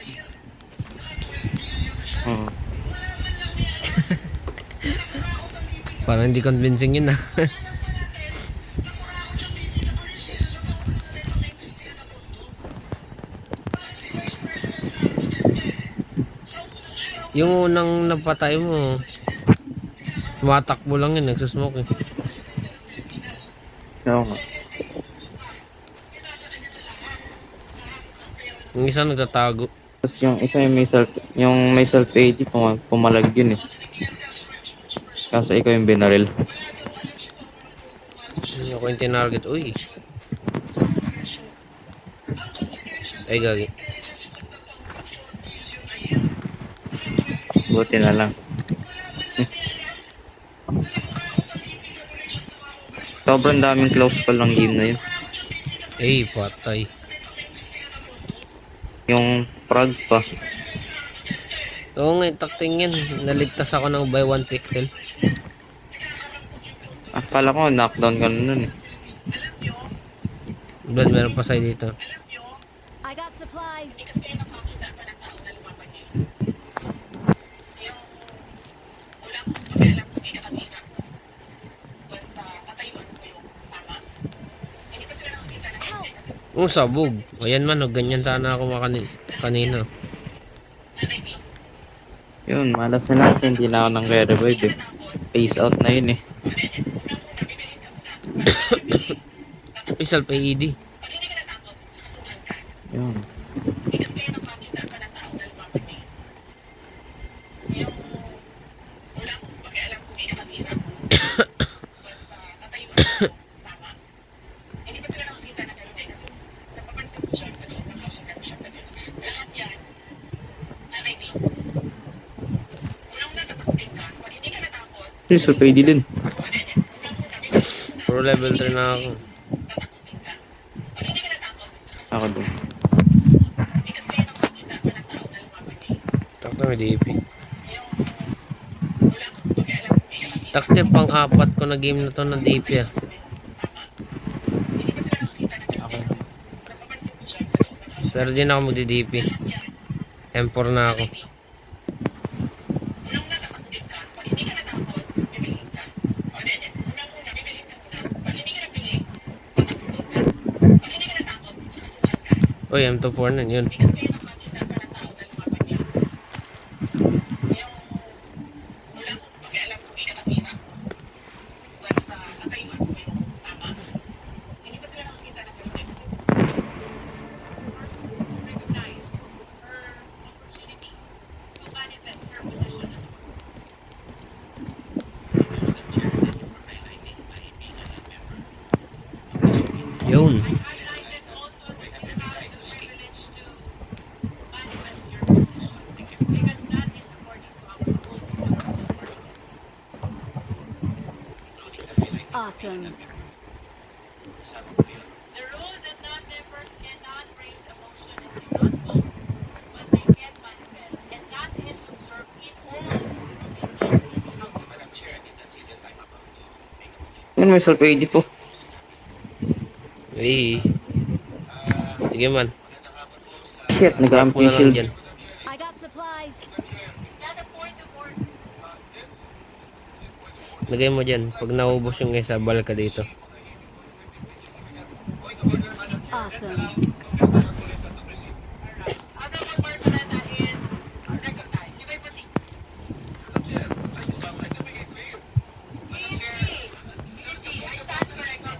Parang hindi convincing yun ah. Yung unang napatay mo, tumatakbo lang yun, nagsusmoke eh. Oo nga. Yung isa nagtatago. Tapos yung isa yung may self AD pumalag yun eh. Kaso ikaw yung binaril. Hindi ako yung tinarget. Uy. Ay, gagi. Buti na lang. Sobrang daming close call ng game na yun. Ay, patay. Yung frag pa. Oo nga, takting yan. Naligtas ako ng by 1 pixel. Akala ko knockdown ka na nun eh. Blood, meron pa sa'yo dito. I got supplies. Sabog. Ayan man, o ganyan sana ako kanina. Yun, malas na lang kasi hindi na ako nang re-revive eh. Face out na yun eh. Isal pa AED. Yun. Yung sa pay din. Pro level 3 na ako. Ako dun. Takta may DP. Takte pang apat ko na game na to ng DP ah. Pero di na ako magdi-DP. M4 na ako. Uy, M24 na yun. Yun. I highlighted also that you have the privilege to manifest your position because that is according to our rules. Awesome. The rule that non-members cannot raise a motion and cannot vote, but they can manifest, and that is observed in all committees in the House of Representatives. Yun, may self-AD po. Eh. Sige man. Shit, Mark nag-amp mo na yung lang shield. dyan. I got supplies. Is that a point of order? Lagay mo dyan. Pag naubos yung isa, balik ka dito. Awesome. Honorable Marcoleta is recognized. You may proceed. Easy. Easy. I stand corrected.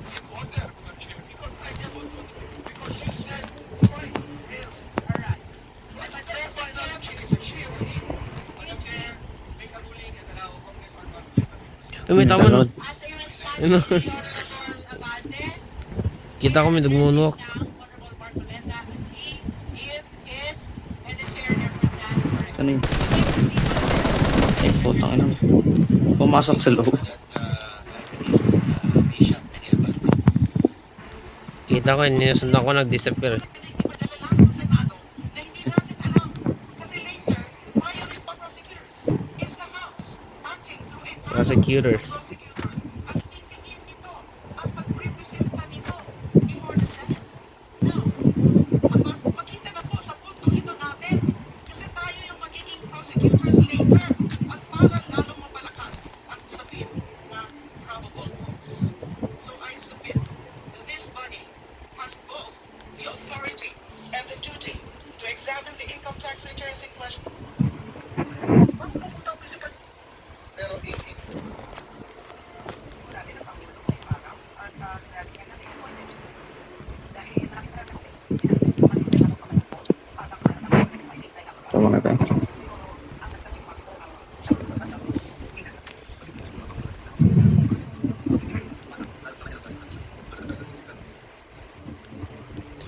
Alright. I'm addressing him. May tama no. As a response to the Honorable Abante, Kita ko may nagmunok. Honorable Marcoleta as he, if, his, and the chair therefore stands corrected. Ano yun? You may proceed. Ay, putang ina. Pumasok sa loob. Kita ko, ninusundan ko, nag-disappear. Ipadala lang sa Senado na hindi natin alam. Kasi later, firing pa prosecutors. It's the House acting through a panel Prosecutors. of prosecutors at titingin nito at pagprepresenta nito before the Senate. Now, makita na po sa punto ito natin kasi tayo yung magiging prosecutors later at para lalong mapalakas ang usapin na probable cause. So I submit that this body has both the authority and the duty to examine the income tax returns in question. Pero Tama na tayo.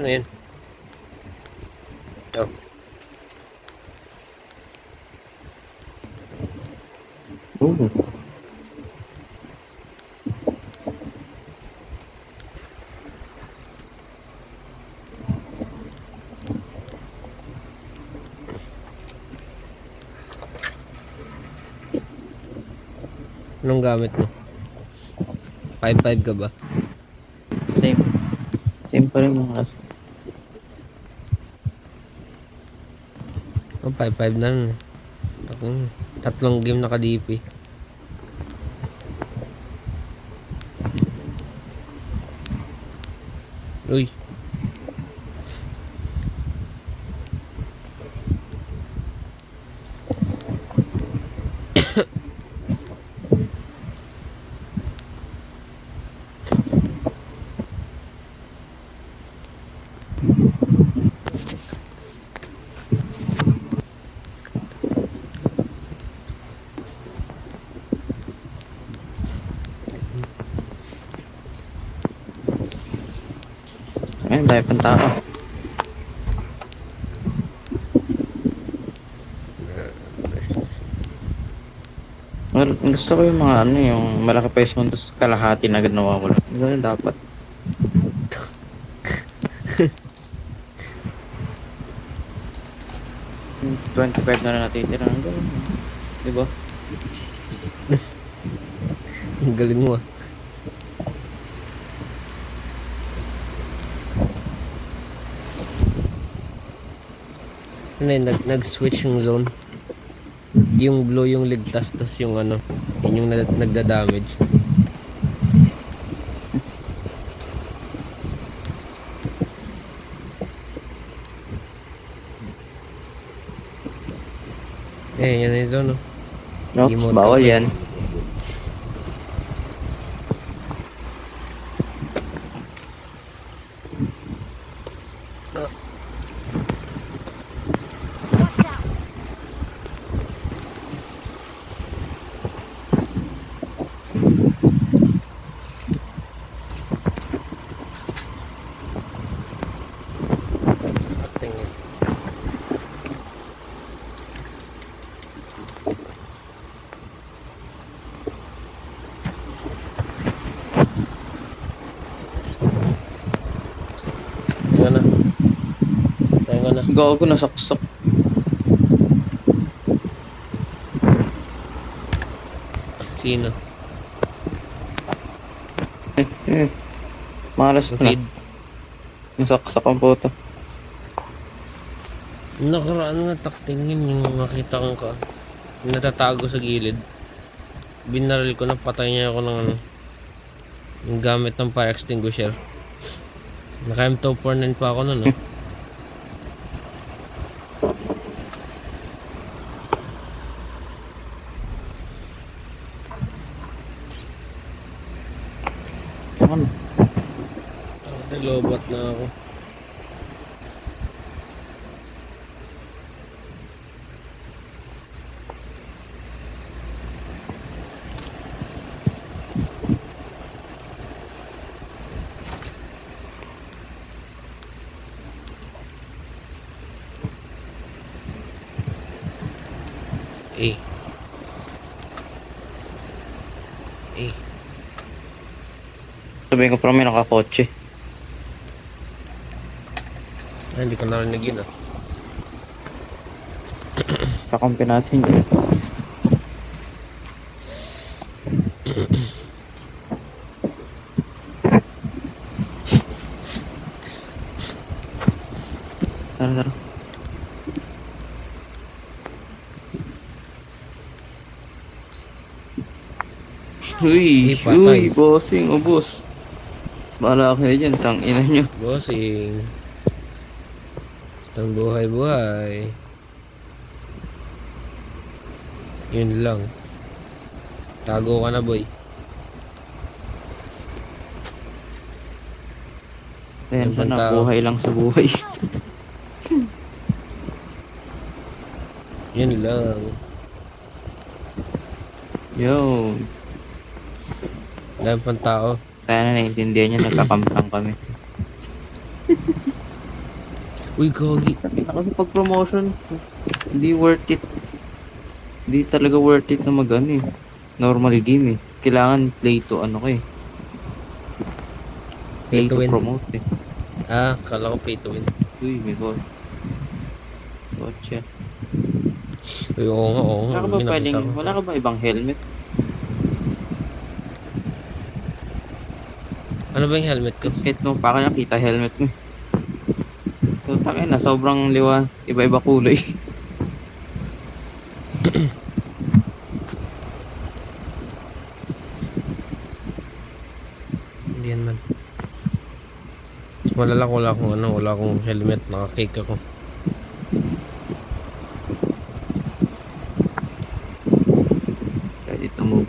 Ano yun? Oh. Oo. Anong gamit mo? 5-5 ka ba? Same. Same pa rin mga kaso. Oh, 5-5 na nun. Tatlong game naka-DP. Uy. Ayun, dahil pang tao. Well, gusto ko yung mga ano, yung malaki pa yung tapos kalahati na agad nawawala. Ganun dapat. Yung 25 na natitira. Ganun. Diba? Ang galing mo ah. Ano yun, nag-switch yung zone. Yung blue yung ligtas, tas yung ano, yun yung nagda-damage. Eh, yan na yung zone, oh. Nope, Emote bawal ka pa. yan. Watch out. Gago, nasaksak. Sino? Malas ko na. Feed. Nasaksak ang puto. Nakaraan nga taktingin yung makita ko ka. Natatago sa gilid. Binaril ko na, patay niya ako ng ano. Yung gamit ng fire extinguisher. Naka M249 pa ako nun, no? Ano? Lobat na ako. Eh. Eh. Sabihin ko parang may nakakotse. Ay, hindi ko narinig yun, ah. Kakampi natin yun. Tara, tara. Uy, patay. uy, bossing, ubos. Bahala kayo dyan, tang ina nyo. Bossing. Bastang buhay-buhay. Yun lang. Tago ka na, boy. Ayan, Yung sana pantao. buhay lang sa buhay. Yun lang. Yo, Dahil pang tao. sana naiintindihan nyo, nagkakamp lang kami. Uy, gogi. Kasi pag promotion, hindi worth it. Hindi talaga worth it na mag ano eh. Normal game eh. Kailangan play to ano ka eh. Pay Play to to win. promote eh. Ah, kala ko pay to win. Uy, may god. Gotcha. Uy, oo nga, oo nga. Wala ka ba May nakita pwedeng, ko. wala ka ba ibang helmet? Ano ba yung helmet ko? Kahit nung pa ka nakita helmet mo. So, takin na, sobrang liwa. Iba-iba kulay. Hindi yan man. Wala lang, wala akong ano, wala akong helmet. Naka-cake ako. Ready to move.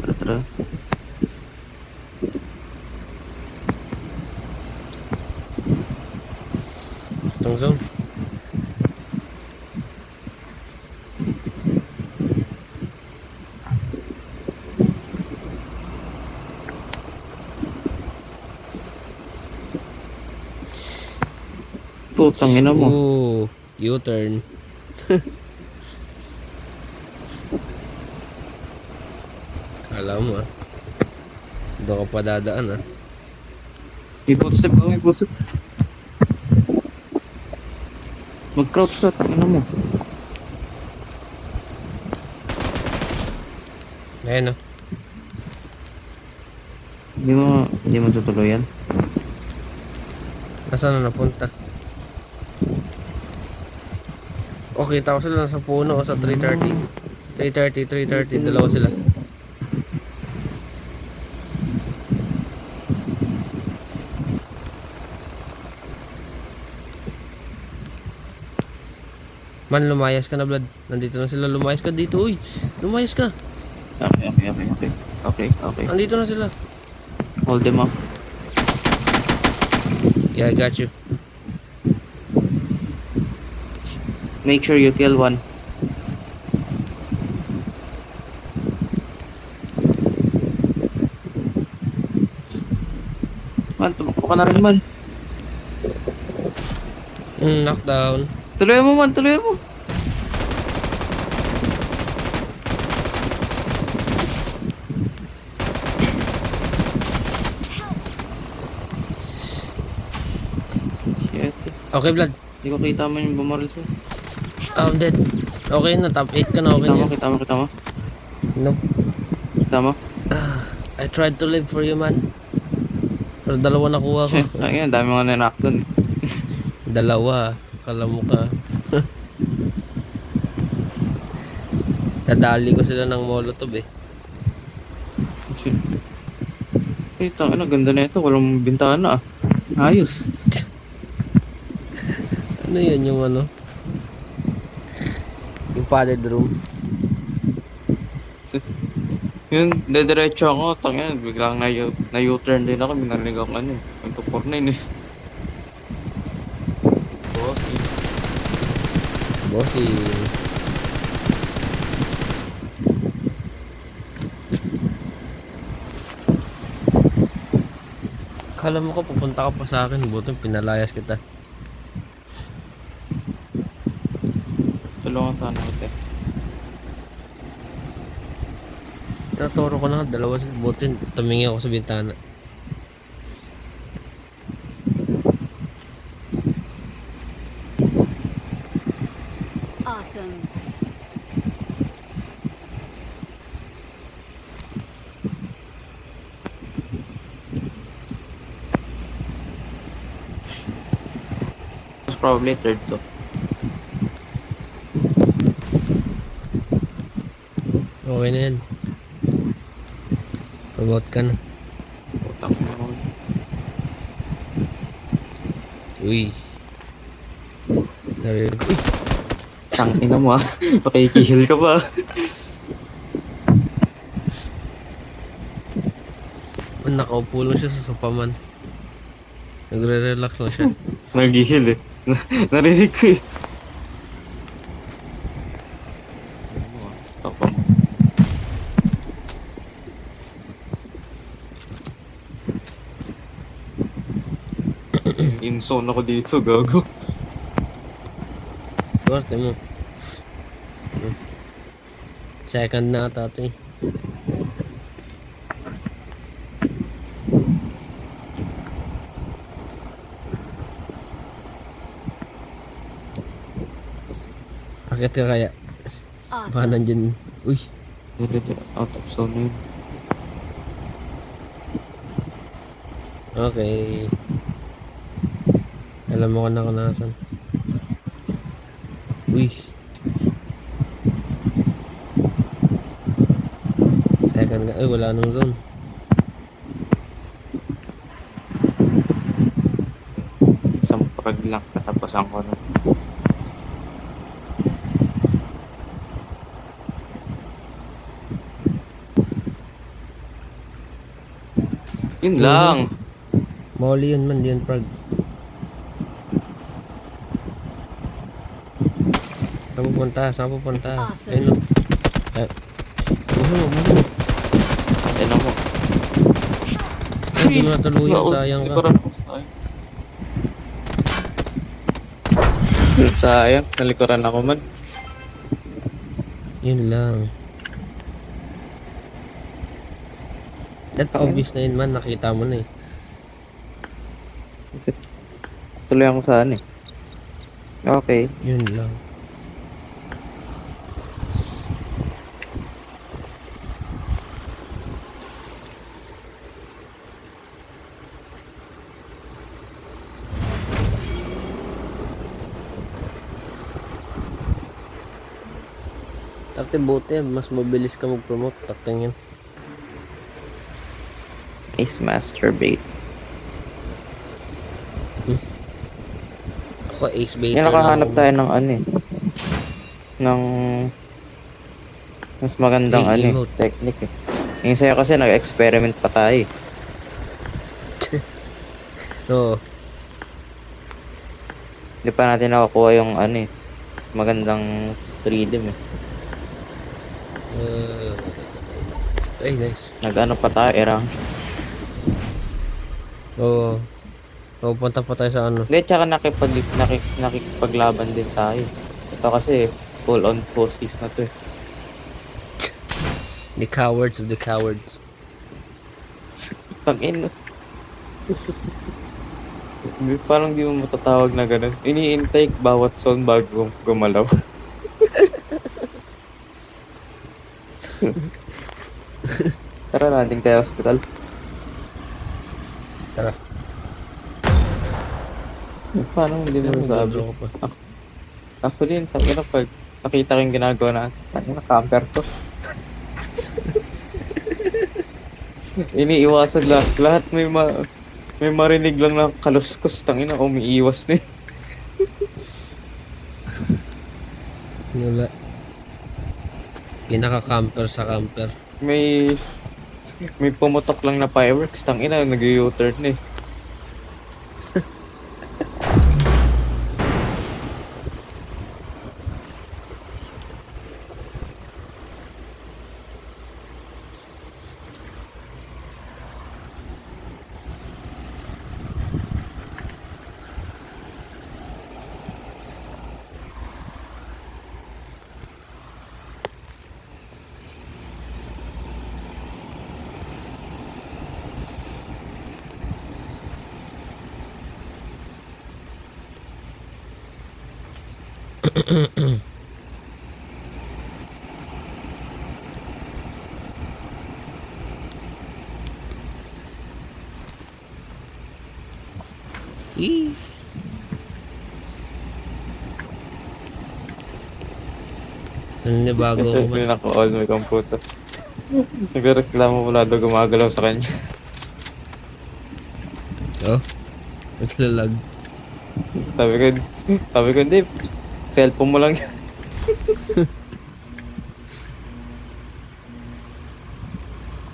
Tara, tara. Itong zone. Putang ina mo. Ooh, U-turn. Kala mo, ah. Doon ka pa dadaan, ah. May footstep ko, may footstep. Mag-crouch ka, tangina mo. Ayan, oh. Hindi mo tutuloy yan. Nasaan na napunta? Okay, tao sila nasa puno o sa 330. 330, dalawa sila. Man, lumayas ka na, Vlad. Nandito na sila. Lumayas ka dito, uy. Lumayas ka. Okay. Nandito na sila. Hold them off. Yeah, I got you. Make sure you kill one. Man, tumakbo ka na rin man. Knockdown. Tuloy mo man, tuloy mo. Shit. Okay, Vlad. Hindi ko kita mo yung bumaril sa'yo. I'm dead. Okay na, top 8 ka na, okay Kita na mo, yan. kita mo, kita mo. Nope. Kita mo. I tried to live for you, man. Pero dalawa nakuha ko. Ayun, dami mga nanak dun. Dalawa. Kala mo ka. Nadali ko sila ng molotov eh. Eh, tangina, ganda na ito. Walang bintana ah. Ayos. Ano yun yung ano? Yung padded room. Yun, dediretso ako. Tangina, biglang na-U-turn din ako. Minarinig ako ano. 149 eh. Bossy. Bossy. Kala mo ko pupunta ka pa sa akin, buti pinalayas kita. Tulungan sana kita. Naturo ko na dalawa, buti tumingin ako sa bintana. Awesome. Most probably third to. Okay na yan. Promote ka na. Utang mo. Uy. Narinig ko. Uy! Tangina mo ah. Pakikihil ka pa. Nakaupo lang siya sa sofaman. Nagre-relax lang siya. Nagihil eh. Narinig ko eh. Tapos. In-zone ako dito, gago. Swerte mo. Second na ata ito eh. Akit ka kaya? Baka Awesome. nandyan. Uy. Out of zone na yun. Okay. Alam mo ka na kung nasan. Uy. Second ka. Ay, wala nung zone. Isang prag lang katapasan ko na. Yun lang. Molly yun man, di yun prag. Saan pupunta? Saan pupunta? Awesome. Ayun o. Buhay mo. Tinan mo. Ay, di mo natuluyan. Sayang ka. Likuran ko. Sayang, nalikuran ako man. Yun lang. That obvious na yun man. Nakita mo na eh. Tuloy ako saan eh. Okay. Yun lang. Tapos buti, mas mabilis ka mag-promote. Takting yun. Ace Masturbate. Ako ace baiter Yan, lang nakahanap ako. tayo ng ano eh. Ng mas magandang Hey, ano eh, emote. technique eh. Yung sa'yo kasi nag-experiment pa tayo eh. Oo. Hindi pa natin nakukuha yung ano eh, magandang freedom eh. Ay, nice. Nag-ano pa tayo, erang. Oo. Pupunta pa tayo sa ano. Hindi, tsaka nakikipaglaban din tayo. Ito kasi full on pussies na to eh. The cowards of the cowards. Pag-in. Hindi, parang di mo matatawag na ganun. Ini-intake bawat zone bago gumalaw. Tara natin kaya hospital. Tara. Paano hindi mo sabi? Ko pa. Actually, sabi na pag nakita ko yung ginagawa natin, ano na, camper to. Iniiwasan lahat. Lahat may marinig lang na kaluskos. Tangina, umiiwas na eh. Wala. Pinaka-camper sa camper. May pumutok lang na fireworks. Tangina, nag-u-turn na eh. Eee. Bago ako May naka-on, may computer. Nagreklamo wala daw gumagalaw sa kanya. Oh. Naglalag. Sabi ko, hindi. Cellphone mo lang yan.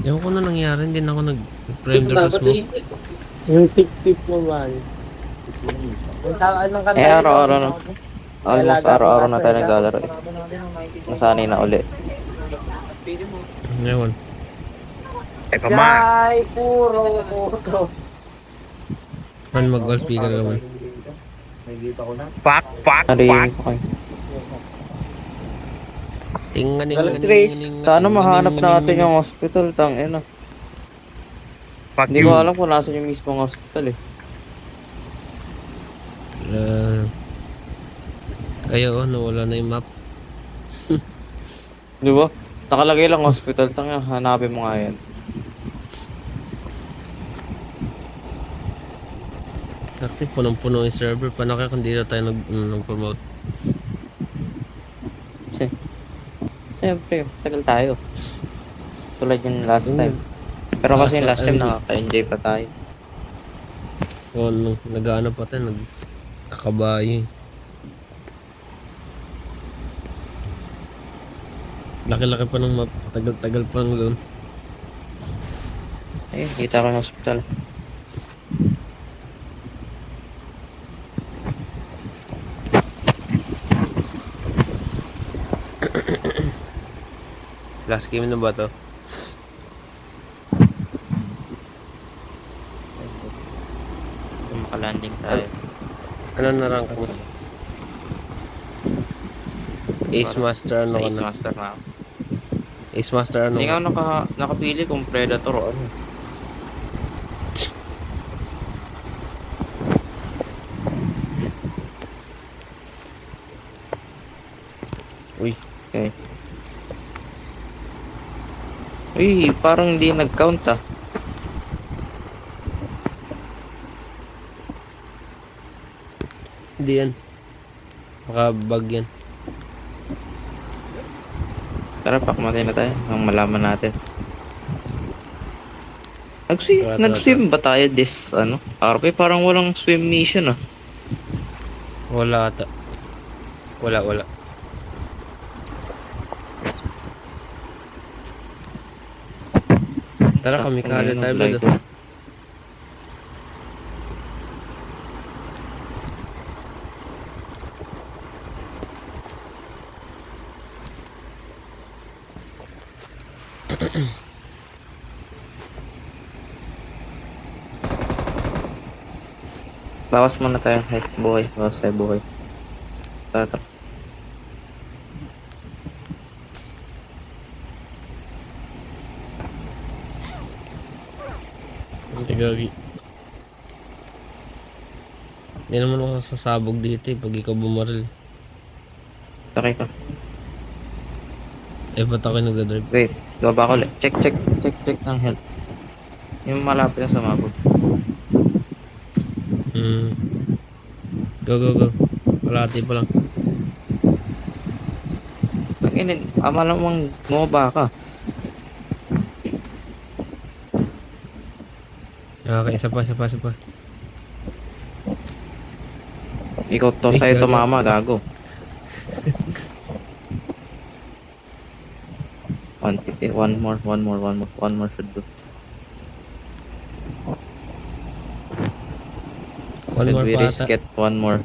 Ewan ko na nangyari, hindi na ako nag-prime the mo. Yung tip-tip mo ba? Araw-araw na. Almost araw-araw na tayo naglalaro eh. Nasanay na uli. Ewan. Ay, puro moto. Ano mag-all speaker naman? Narinig ko kayo. Tinganing. Sana mahanap natin yung hospital, tangina. Hindi ko alam kung nasa yung mismong hospital eh. Ayo, nawala na yung map. Di ba? Nakalagay lang hospital, tangina, hanapin mo nga yan. Active, punong-puno yung server. Paano kaya kung dito tayo nag-promote? Siyempre, tagal tayo. Tulad yung last time. Pero kasi yung last time nakaka-enjoy pa tayo. O, nag-ano pa tayo, nagkakabayo. Laki-laki pa ng map. Tagal-tagal pa ng zone. Ayun, kita ko ng hospital. Last game na ba to? Makalanding tayo. Ano na rank mo? Ace Master ano Sa ka Ace na? Master na ako. Ace Master ano Hindi ka? nga ako nakapili kung Predator o ano. Uy, Okay. Uy, parang hindi nag-count ah. hindi yan. Baka bug yan. Tara, pakmatay na tayo nang malaman natin. Tara. Nag-swim ba tayo this, RP? Parang walang swim mission ah. Wala ata. Wala. Tara kami kaya tayo Like, brother. bawas muna tayo. Hey, buhay. Bawas tayo buhay. Tara. Gagi. Hindi naman ako sasabog dito pag ikaw bumaril. Takay ka. Ba't ako nagdadrive? Wait, baba ko ulit. Check ng health. Yung malapit na sumabog. Go. Kalahati pa lang. Tanginin, ama namang bumaba ka. Okay, isa pa. Ikaw to, Ay, sa'yo gago. tumama, gago. One more should do. One Should more we pa risk ata. it? One more.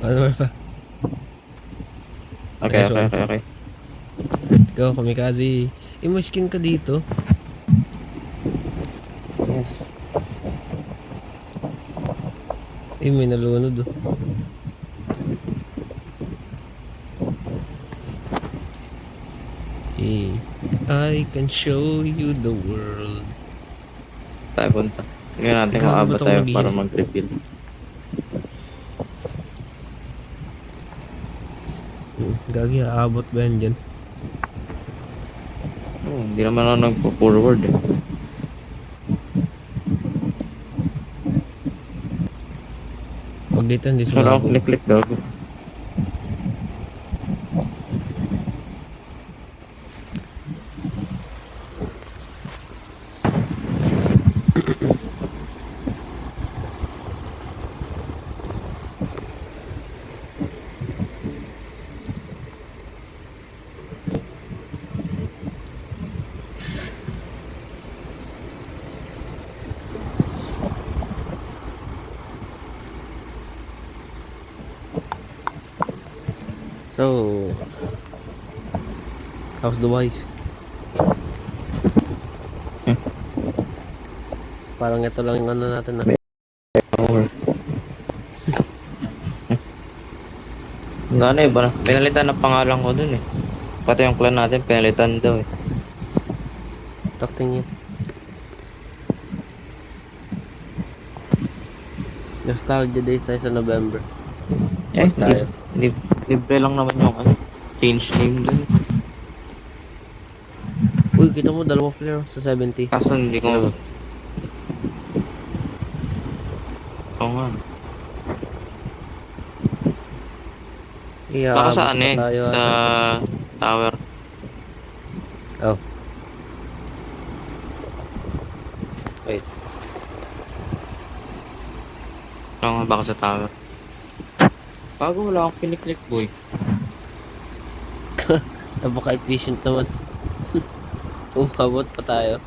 One more pa. Okay, Nice one. okay. Go, kamikaze. May skin ka dito. Yes. May nalunod oh. I can show you the world. Tayo punta. Tingnan natin kung Gago, abot ba't ako tayo mag-heal? para mag-refill. Gagi, aabot ba yan dyan? Hindi naman ako nagpo-forward eh. Pag dito hindi Pero ako sumabog. click gago. So, how's the wife? Parang ito lang yung ano natin na. Power. Ano ba na? Pinalitan na pangalan ko dun eh. Pati yung clan natin, pinalitan daw eh. Takting yun. Nostalgia days tayo sa November. Tayo. Libre lang naman yung ano. Change name dun. Uy, kita mo, dalawa flare sa 70. Kaso hindi Ano? ko... Oo nga. Baka sa ano eh, tayo sa ata. tower. Oh. Wait. Oo nga, baka sa tower. Bago wala akong piniklik boy. Napaka-efficient naman. Umabot pa tayo.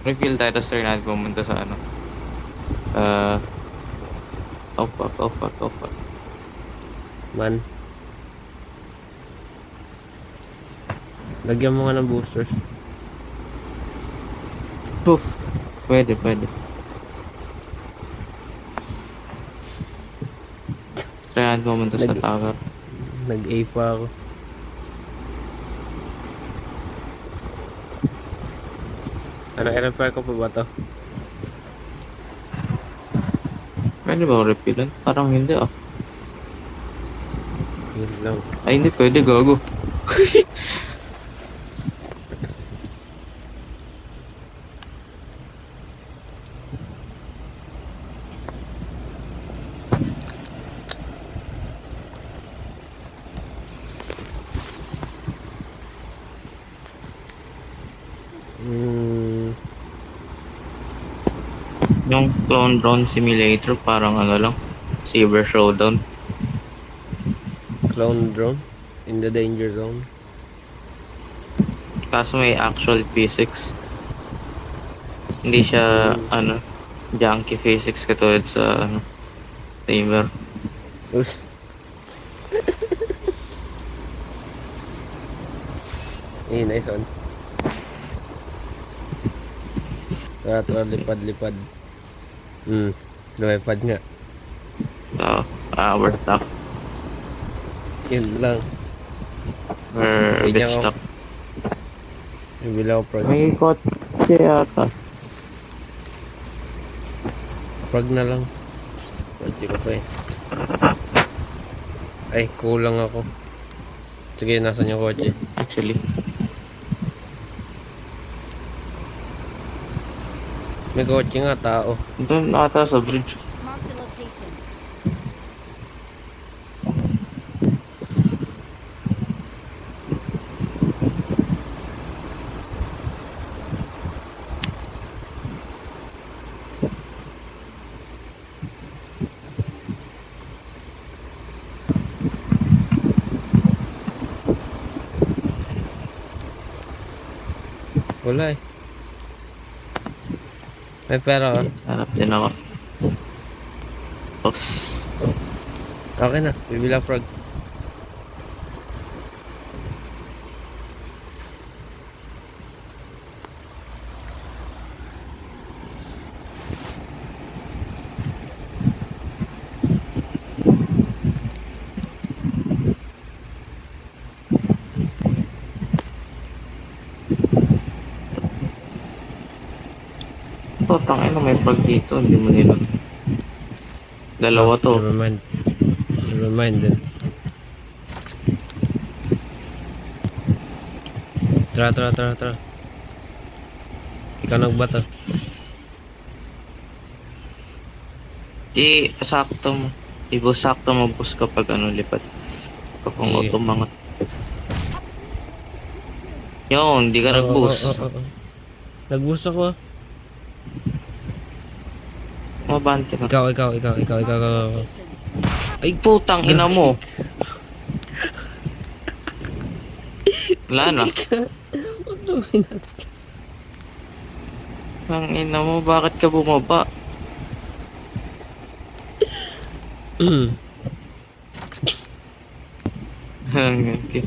Reveal tayo, tapos try natin pumunta sa ano. Opa. Man. Lagyan mo nga ng boosters. Poof. Pwede. Try natin pumunta sa Lagi. tower. Nag-A pa ako. Ano, i-repair ko pa ba to? Pwede ba ako revealan? Parang hindi ah. Yun lang. Ay hindi, pwede gago. Yung Clone Drone Simulator parang ano lang, Saber Showdown. Clone drone in the danger zone. Kaso may actual physics. Hindi siya ano, junky physics katulad sa ano, Saber. Oops. Nice one. Tara, lipad. Lumipad nga. So, we're stuck. Yun lang. We're a Ganyan bit ako. stuck. Yung bilaw pro. May ikot. kotse yata. Prag na lang. Kotse ko pa eh. Ay, kulang ako. Sige, nasan yung kotse? Actually. May kotse nga, tao. Doon ata sa bridge. Marked a location. Wala eh. May pera ka? Hanap din ako. Oops. Okay na, bibila frog. Ito, tangin na may frog dito. Hindi mo nila. Dalawa to. Never mind. Never mind din. Tara. Ikaw nagbato. Sakto mo. Sakto mo bus kapag lipat. Kapag Sige. umangat. Yun, di ka nag-boost. Oo. Nag-boost ako ah. Mabante ka. Ikaw. Location. Ay, Putang ina mo. Wala na. Ang ina mo, bakit ka bumaba?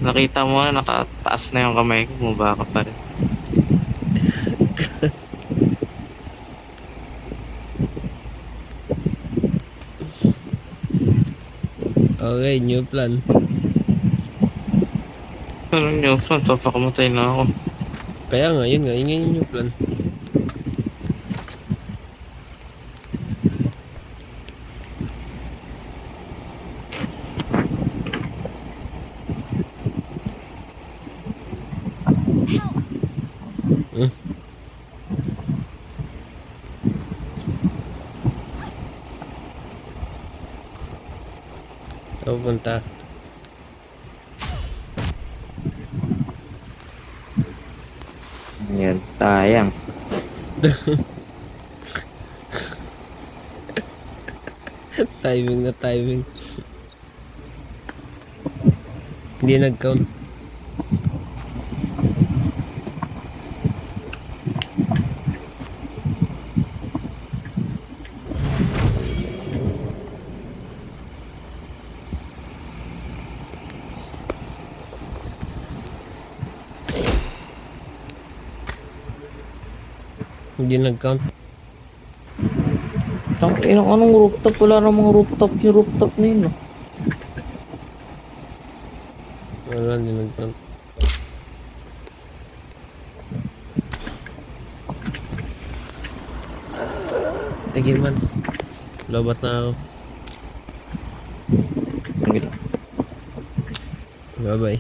Nakita mo na nakataas na yung kamay ko, bumaba ka pa rin. Okay, new plan. Anong nyo? Saan? Papakamatay na ako. Kaya nga, yun yung new plan. Help! Saan pupunta? Yan, tayang. Timing. Hindi nag-count. Hindi nag-count. Anong rooftop? Wala namang rooftop yung rooftop na yun. Wala, hindi nag-count. Sige man. Lobat na ako. Bye-bye.